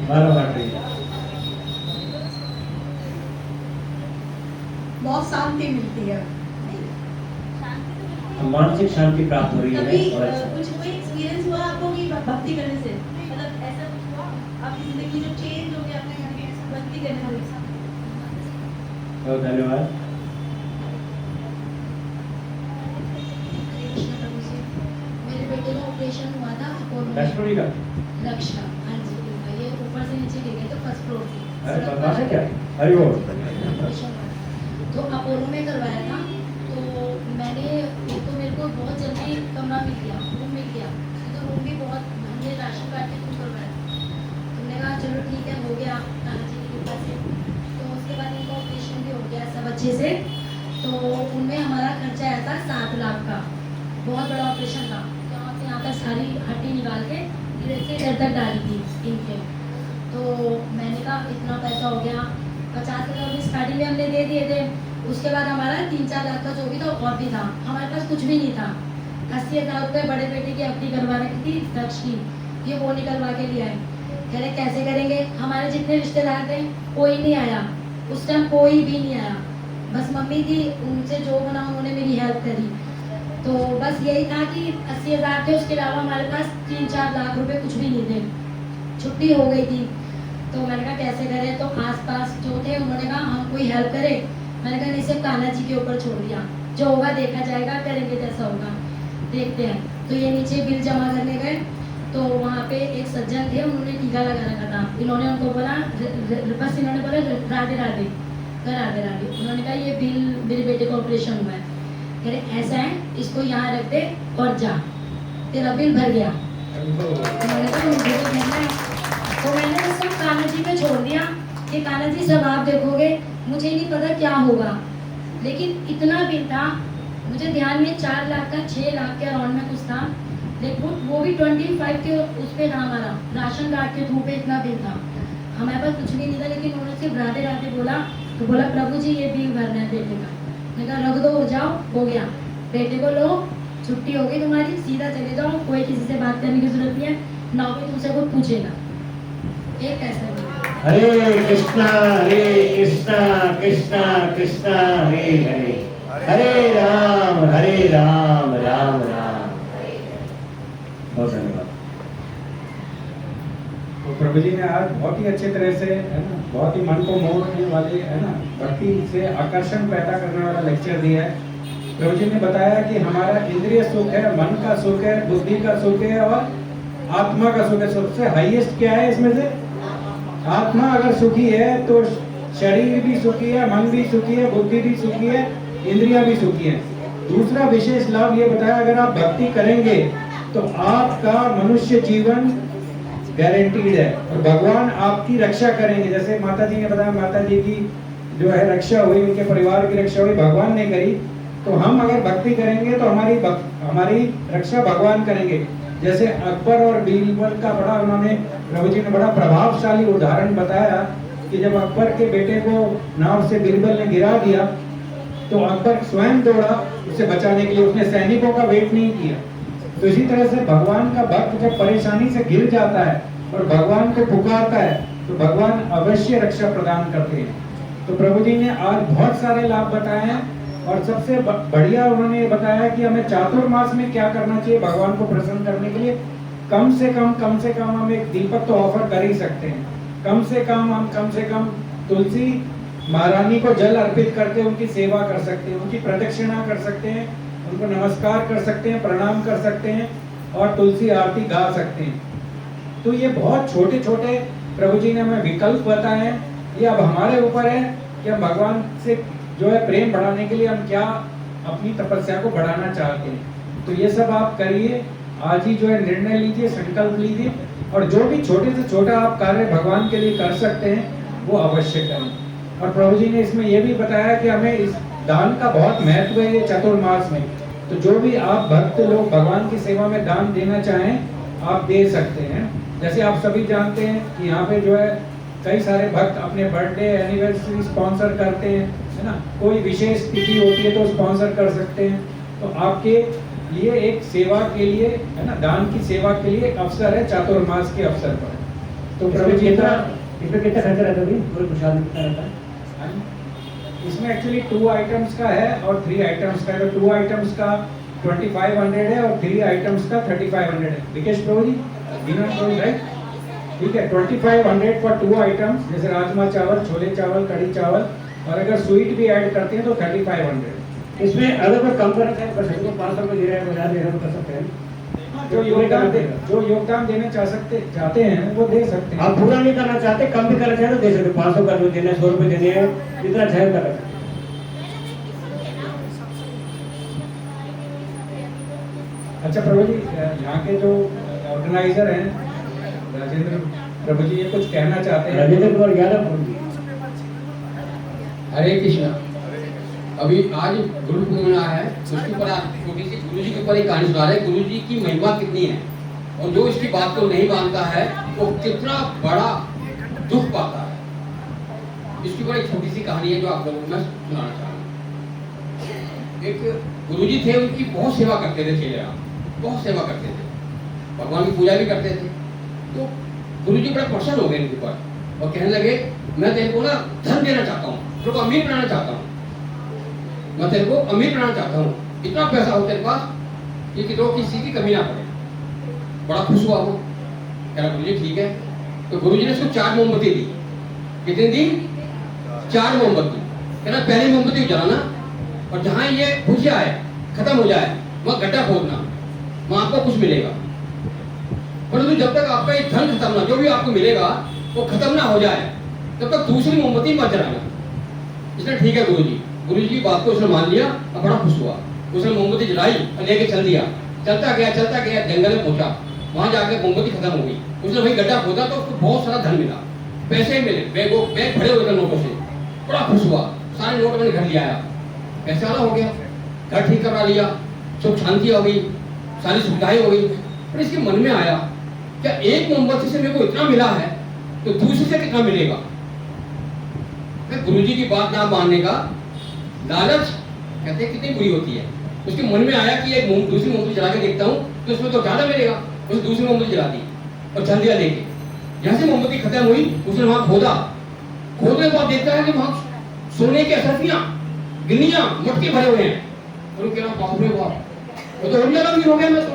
[SPEAKER 1] 12 बांट रही है।
[SPEAKER 6] बहुत शांति मिलती है,
[SPEAKER 1] मानसिक शांति प्राप्त हो रही है।
[SPEAKER 9] कभी कुछ कोई एक्सपीरियंस हुआ आपको कि भक्ति करने से, मतलब जिंदगी जो चेंज हो गया अपने घर में भक्ति करने से।
[SPEAKER 1] बहुत धन्यवाद।
[SPEAKER 3] कृष्ण प्रभु जी, मेरे बेटे का ऑपरेशन हुआ था अपोलो में।
[SPEAKER 1] कश्मीरी का
[SPEAKER 3] रक्षा, हाँ जी, ये ऊपर से नीचे गिर गए तो फर्स्ट फ्लोर से।
[SPEAKER 1] अरे बदमाश है क्या? हरि बोल।
[SPEAKER 3] ऑपरेशन हुआ था। तो अपोलो में करवाया था। तो मैंने एक तो मेरे को बहुत जल्दी कमरा मिल गया, रूम मिल गया। तो रूम भी बहुत हमने राशन कार्ड के थ्रू करवाया। तुमने कहा चलो ठीक है, हो गया ताना जी की कृपा से। तो उसके बाद इनका ऑपरेशन भी हो गया सब अच्छे से। तो उनमें हमारा खर्चा आया था 7 लाख का। बहुत बड़ा ऑपरेशन था। यहाँ से यहाँ तक सारी हड्डी निकाल के इधर से इधर तक डाली थी इनके। तो मैंने कहा इतना पैसा हो गया, 50,000 रुपये स्टार्टिंग में हमने दे दिए थे। उसके बाद हमारा 3-4 लाख का जो भी था और भी था, हमारे पास कुछ भी नहीं था। 80,000 रुपये बड़े बेटे की एफडी करवा रखी थी दक्ष की, ये वो निकलवा के लिया है। कह रहे कैसे करेंगे, हमारे जितने रिश्तेदार थे कोई नहीं आया उस टाइम, कोई भी नहीं आया। बस मम्मी थी, उनसे जो बना उन्होंने मेरी हेल्प करी। तो बस यही था कि 80,000 थे, उसके अलावा हमारे पास 3-4 लाख रुपए कुछ भी नहीं थे। छुट्टी हो गई थी। तो मैंने कहा कैसे करें, तो आसपास जो थे उन्होंने कहा हम कोई हेल्प करें। मैंने कहा नहीं, सिर्फ कान्हा जी के ऊपर छोड़ दिया, जो होगा देखा जाएगा, करेंगे जैसा होगा देखते हैं। तो ये नीचे बिल जमा करने गए तो वहाँ पे एक सज्जन थे, उन्होंने टीका लगा रखा था। इन्होंने उनको बोला बस इन्होंने बोला राधे राधे, राधे राधे। उन्होंने कहा ये बिल मेरे बेटे का ऑपरेशन हुआ है। कह रहे ऐसा है, इसको यहाँ रख दे और जा, तेरा बिल भर गया। उन्होंने कहा मुझे तो कहना है। तो मैंने तो सब कान्हा जी पे छोड़ दिया कि कान्हा जी सब आप देखोगे, मुझे नहीं पता क्या होगा। लेकिन इतना बिल था, मुझे ध्यान में 4 लाख का 6 लाख के अराउंड में कुछ था। लेकिन वो भी 25 के उस पर था, हमारा राशन कार्ड के थ्रू पे इतना बिल था। हमारे पास कुछ भी नहीं था, लेकिन उन्होंने सिर्फ राधे राधे बोला। तो बोला प्रभु जी ये बिल भरना है बेटे का। मैंने कहा रख दो और जाओ, हो गया। बेटे को लो, छुट्टी हो गई तुम्हारी, सीधा चले जाओ, कोई किसी से बात करने की जरूरत नहीं है, ना कोई तुमसे कुछ पूछेगा। एक ऐसा
[SPEAKER 1] हरे कृष्णा कृष्णा कृष्णा हरे हरे, हरे राम राम राम। बहुत धन्यवाद।
[SPEAKER 2] तो प्रभु जी ने आज बहुत ही अच्छे तरह से, है ना, बहुत ही मन को मोहने वाले, है ना, भक्ति से आकर्षण पैदा करने वाला लेक्चर दिया है। प्रभु जी ने बताया कि हमारा इंद्रिय सुख है, मन का सुख है, बुद्धि का सुख है और आत्मा का सुख है। सबसे हाईएस्ट क्या है इसमें से? आत्मा अगर सुखी है तो शरीर भी सुखी है, मन भी सुखी है, बुद्धि भी सुखी है, इंद्रियां भी सुखी है। दूसरा विशेष लाभ ये बताया, अगर आप भक्ति करेंगे तो आपका मनुष्य जीवन गारंटीड है और भगवान आपकी रक्षा करेंगे। जैसे माता जी ने बताया, माता जी की जो है रक्षा हुई, उनके परिवार की रक्षा हुई, भगवान ने करी। तो हम अगर भक्ति करेंगे तो हमारी रक्षा भगवान करेंगे। जैसे अकबर और बीरबल का बड़ा उन्होंने, प्रभु जी ने बड़ा प्रभावशाली उदाहरण बताया कि जब अकबर के बेटे को नाव से बीरबल ने गिरा दिया तो अकबर स्वयं दौड़ा उसे बचाने के लिए, उसने सैनिकों का वेट नहीं किया। तो इसी तरह से भगवान का भक्त जब परेशानी से गिर जाता है और भगवान को पुकारता है तो भगवान अवश्य रक्षा प्रदान करते हैं। तो प्रभु जी ने आज बहुत सारे लाभ बताए हैं और सबसे बढ़िया उन्होंने ये बताया कि हमें चातुर्मास में क्या करना चाहिए भगवान को प्रसन्न करने के लिए। कम से कम हम एक दीपक तो ऑफर कर ही सकते हैं। कम से कम तुलसी महारानी को जल अर्पित करके उनकी सेवा कर सकते हैं, उनकी प्रदक्षिणा कर सकते हैं, उनको नमस्कार कर सकते हैं, प्रणाम कर सकते हैं और तुलसी आरती गा सकते हैं। तो ये बहुत छोटे छोटे प्रभु जी ने हमें विकल्प बताए हैं। ये अब हमारे ऊपर है कि हम भगवान से जो है प्रेम बढ़ाने के लिए हम क्या अपनी तपस्या को बढ़ाना चाहते हैं। तो ये सब आप करिए, आज ही जो है निर्णय लीजिए, संकल्प लीजिए और जो भी छोटे से छोटा आप कार्य भगवान के लिए कर सकते हैं वो अवश्य करें। और प्रभु जी ने इसमें यह भी बताया कि हमें इस दान का बहुत महत्व है ये चतुर्मास में। तो जो भी आप भक्त लोग भगवान की सेवा में दान देना चाहें आप दे सकते हैं। जैसे आप सभी जानते हैं कि यहाँ पे जो है कई सारे भक्त अपने बर्थडे एनिवर्सरी स्पॉन्सर करते हैं, है ना, कोई विशेष तिथि होती है तो स्पॉन्सर कर सकते हैं। तो आपके लिए एक सेवा के लिए, है ना, दान की सेवा के लिए एक अवसर है चातुर्मास के अवसर पर। तो प्रभु जी का
[SPEAKER 1] इसमें कितना खर्चा रहता है? पूरे प्रसाद में कितना रहता है?
[SPEAKER 2] इसमें एक्चुअली 2 आइटम्स का है और 3 आइटम्स का है। तो 2 आइटम्स का 2500 है और 3 आइटम्स का 3500 है। विकेश प्रभु जी, राइट? ठीक है, 2500 फॉर 2 आइटम्स, जैसे राजमा चावल, छोले चावल, कढ़ी चावल, और अगर स्वीट भी ऐड करते हैं तो 3500।
[SPEAKER 1] इसमें अगर कोई कम करना चाहे कर सकते हो, 500 रुपये दे रहे हैं, 1000 दे रहे हैं, कर सकते हैं।
[SPEAKER 2] जो योगदान देना चाहते हैं वो दे सकते हैं।
[SPEAKER 1] आप पूरा नहीं करना चाहते, कम भी करना चाहते तो दे सकते, 500 कर दो, देने 100 रुपये देने हैं, जितना चाहे कर सकते।
[SPEAKER 2] अच्छा प्रभु जी, यहाँ के जो ऑर्गेनाइजर हैं राजेंद्र प्रभु जी, ये कुछ कहना चाहते हैं?
[SPEAKER 1] राजेंद्र कुमार यादव।
[SPEAKER 5] हरे कृष्णा। अभी आज गुरु पूर्णिमा है, उसके ऊपर आप छोटी सी गुरु जी के ऊपर एक कहानी सुना रहे हैं, गुरु जी की महिमा कितनी है, और जो इसकी बात को नहीं मानता है वो कितना बड़ा दुख पाता है। इसके ऊपर एक छोटी सी कहानी है जो आप लोगों को मैं सुनाना चाहूँगा। एक गुरु जी थे, उनकी बहुत सेवा करते थे चेले, बहुत सेवा करते थे, भगवान की पूजा भी करते थे। तो गुरु जी बड़ा प्रसन्न हो गए इनके ऊपर और कहने लगे, मैं तेरे को ना धन देना चाहता हूँ, तेरे को अमीर बनाना चाहता हूँ, मैं तेरे को अमीर बनाना चाहता हूँ, इतना पैसा हो तेरे पास कि तो किसी की कमी ना पड़े। बड़ा खुश हुआ वो, कह रहा गुरुजी ठीक है। तो गुरुजी ने उसको 4 मोमबत्ती दी। कितनी दी? 4 मोमबत्ती। कहना पहली मोमबत्ती जलाना और जहां ये बुझ जाए, खत्म हो जाए, वहां गड्ढा खोदना, वहां आपको कुछ मिलेगा। परंतु जब तक आपका ये धन खत्म ना, जो भी आपको मिलेगा वो खत्म ना हो जाए, तब तक दूसरी मोमबत्ती मत जलाना। इसने ठीक है गुरुजी। गुरुजी की बात को उसने मान लिया और बड़ा खुश हुआ। उसने मोमबत्ती जलाई और लेके चल दिया। चलता गया जंगल में पहुंचा, वहां जाकर मोमबत्ती खत्म हो गई। उसने वही गड्ढा खोदा तो उसको बहुत सारा धन मिला, पैसे मिले, बैग भरे हुए थे नोटों से। बड़ा खुश हुआ, सारे नोट मैंने घर ले आया, पैसे वाला हो गया, घर ठीक करवा लिया, सुख शांति हो गई, सारी सुविधाएं हो गई। पर इसके मन में आया, क्या एक मोमबत्ती से मेरे को इतना मिला है तो दूसरे से कितना मिलेगा? गुरुजी की बात ना मानने का लालच कहते हैं कितनी बुरी होती है। उसके मन में आया कि एक दूसरी मोमबत्ती जला के देखता हूँ तो उसमें तो ज्यादा मिलेगा। उसने दूसरी मोमबत्ती जला दी और चल दिया लेके। जहाँ से मोमबत्ती खत्म हुई उसने वहां खोदा, खोदने के बाद देखता है कि वहां सोने की असरफियां, गिन्नियां, मटके भरे हुए हैं। और कह रहा बाप रे बाप, वो तो और ज्यादा अमीर हो गया मैं तो।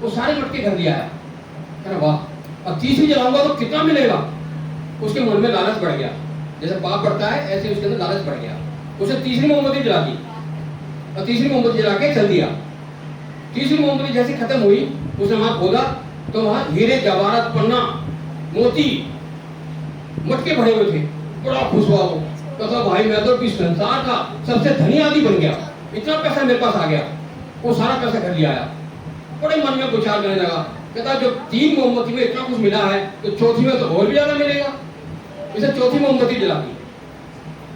[SPEAKER 5] वो सारे मटके घर लिया है। कह रहा वाह, अब तीसरी जलाऊंगा तो कितना मिलेगा? उसके मन में लालच बढ़ गया। जैसे पाप बढ़ता है ऐसे उसके अंदर लालच बढ़ गया। उसने तीसरी मोमबत्ती जला दी और तीसरी मोमबत्ती जला के चल दिया। तीसरी मोमबत्ती जैसे खत्म हुई उसने वहां खोदा तो वहां हीरे, जवाहरात, पन्ना, मोती, मटके भरे हुए थे। बड़ा खुश हुआ वो, कहता भाई मैं तो इस संसार का सबसे धनी आदमी बन गया, इतना पैसा मेरे पास आ गया। वो सारा पैसा घर ले आया। बड़े मन में विचार करने लगा, कहता जो 3 मोमबत्ती में इतना कुछ मिला है तो चौथी में तो और भी ज्यादा मिलेगा। इसे चौथी मोमबत्ती जला दी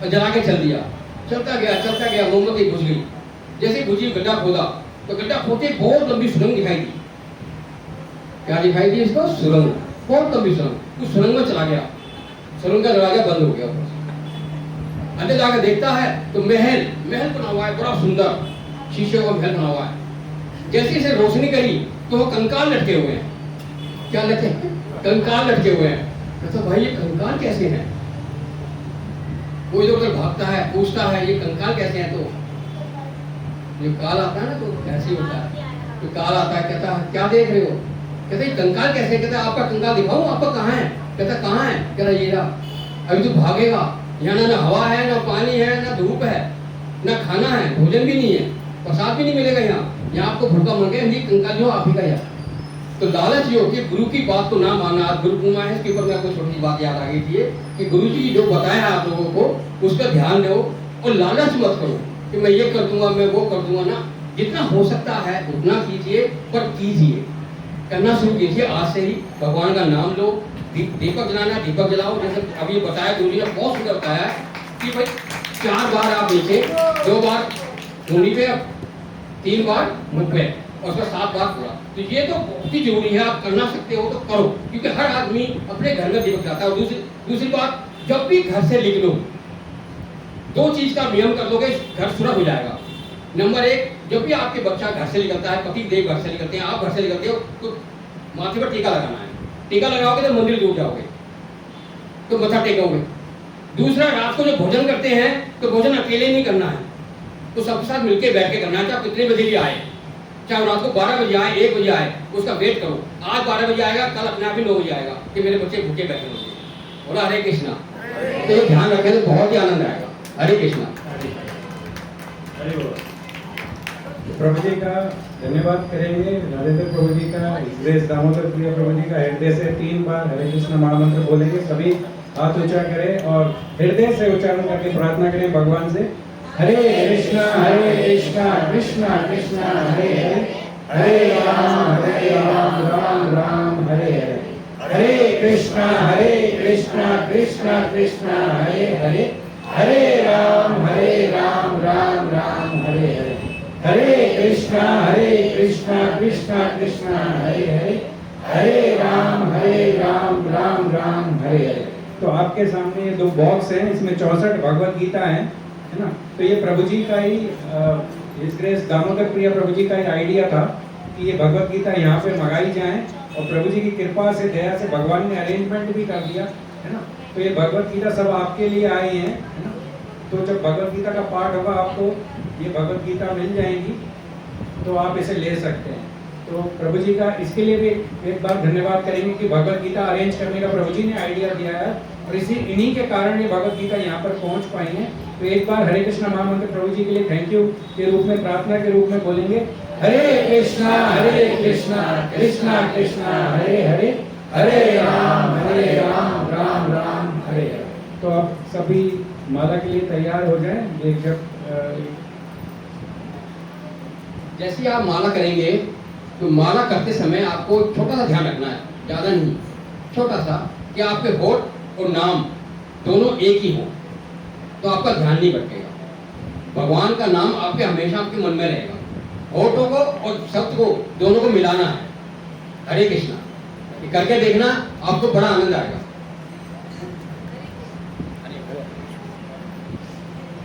[SPEAKER 5] और जला के चल दिया। चलता गया, मोमबत्ती बुझ गई। जैसे बुझी, गड्ढा खोदा तो गड्ढा खोदते बहुत लंबी सुरंग दिखाई दी। क्या दिखाई दी इसको? सुरंग, बहुत लंबी सुरंग। उस सुरंग में चला गया, सुरंग का दरवाजा बंद हो गया। अंदर जाकर देखता है तो महल बना हुआ है, बड़ा सुंदर शीशे का महल बना हुआ है। जैसे इसे रोशनी करी तो वो कंकाल लटके हुए हैं। क्या लटके? कंकाल लटके हुए हैं। कहता भाई ये कंकाल कैसे हैं? वो इधर उधर भागता है, पूछता है ये कंकाल कैसे हैं? तो जो काल आता है ना तो ऐसे ही होता है। तो काल आता है, कहता क्या देख रहे हो? कहते कंकाल कैसे? कहता आपका कंकाल दिखाऊं, आपका कहाँ है? कहता कहाँ है? कहता ये रहा। अभी तो भागेगा, यहाँ ना हवा है, ना पानी है, ना धूप है, ना खाना है, भोजन भी नहीं है, प्रसाद भी नहीं मिलेगा। यहाँ आपको भूखा मर गया, कंकाल जो आप ही का यार। तो लालच ये होती है, गुरु की बात को ना मानना। आज गुरु पूर्णिमा है, इसके ऊपर मैं कुछ छोटी बात याद आ गई थी कि गुरु जी जो बताया आप लोगों को उस पर ध्यान दो और लालच मत करो कि मैं ये कर दूंगा, मैं वो कर दूंगा ना। जितना हो सकता है उतना कीजिए, पर कीजिए, करना शुरू कीजिए आज से ही। भगवान का नाम लो, दीपक जलाना, दीपक जलाओ। जैसे अभी बताया गुरु जी ने, बहुत सुंदर बताया कि भाई 4 बार आप नीचे, 2 बार धूनी पे, 3 बार मुख पे और उसका 7 बार पूरा। तो ये तो बहुत ही जरूरी है, आप करना सकते हो तो करो, क्योंकि हर आदमी अपने घर में दीपक जलाता है। और दूसरी बात, जब भी घर से निकलो 2 चीज का नियम कर दोगे, घर सुरक्षित हो जाएगा। नंबर 1, जब भी आपके बच्चा घर से निकलता है, पति देव घर से निकलते हैं, आप घर से निकलते हो तो माथे पर टीका लगाना है। टीका लगाओगे तो मंदिर दूर जाओगे तो मत्था टेकोगे। दूसरा, रात को जो भोजन करते हैं तो भोजन अकेले नहीं करना है, तो सबके साथ मिलकर बैठ के करना है। आप कितने बजे भी आए, चाहे रात को 12 बजे आए, 1 बजे आए, उसका वेट करो। आज 12 बजे आएगा, कल अपने आप ही 9 बजे आएगा कि मेरे बच्चे भूखे बैठे होंगे। बोला हरे कृष्णा। तो ये ध्यान रखें तो बहुत ही आनंद आएगा। हरे कृष्णा।
[SPEAKER 1] हरि बोल।
[SPEAKER 2] प्रभु जी का धन्यवाद करेंगे। राजेंद्र प्रभु जी का, ग्रेस दामोदर प्रिय प्रभु जी का हृदय से 3 बार हरे कृष्ण महामंत्र बोलेंगे। सभी हाथ ऊंचा करें और हृदय से उच्चारण करके प्रार्थना करें भगवान से। हरे कृष्णा कृष्णा कृष्णा हरे हरे, हरे राम राम राम हरे हरे, हरे कृष्णा कृष्णा कृष्णा हरे हरे, हरे राम राम राम हरे हरे, हरे कृष्णा कृष्णा कृष्णा हरे हरे, हरे राम राम राम हरे हरे। तो आपके सामने ये 2 बॉक्स हैं, इसमें 64 भगवत गीता है ना। तो ये प्रभु जी का ही इस ग्रेस दामोदर प्रिय प्रभु जी का ही आइडिया था कि ये भगवत गीता यहाँ पे मंगाई जाए, और प्रभु जी की कृपा से, दया से भगवान ने अरेंजमेंट भी कर दिया है ना। तो ये भगवत गीता सब आपके लिए आई है ना। तो जब भगवत गीता का पाठ होगा आपको ये भगवत गीता मिल जाएगी, तो आप इसे ले सकते हैं। तो प्रभु जी का इसके लिए भी एक बार धन्यवाद करेंगे कि भगवत गीता अरेंज करने का प्रभु जी ने आइडिया दिया है, और इन्हीं के कारण ये भगवत गीता यहाँ पर पहुँच पाई है। तो एक बार हरे कृष्णा महामंत्र प्रभु जी के लिए थैंक यू के रूप में, प्रार्थना के रूप में बोलेंगे। हरे कृष्णा कृष्णा कृष्णा हरे हरे, हरे राम राम राम हरे हरे। तो आप सभी माला के लिए तैयार हो जाएं। एक जब
[SPEAKER 5] जैसे ही आप माला करेंगे तो माला करते समय आपको छोटा सा ध्यान रखना है, ज़्यादा नहीं, छोटा सा, कि आपके होठ और नाम दोनों एक ही हो, तो आपका ध्यान नहीं भटकेगा। भगवान का नाम आपके हमेशा आपके मन में रहेगा। होठों को और शब्द को दोनों को मिलाना है। हरे कृष्णा। ये करके देखना, आपको बड़ा आनंद आएगा।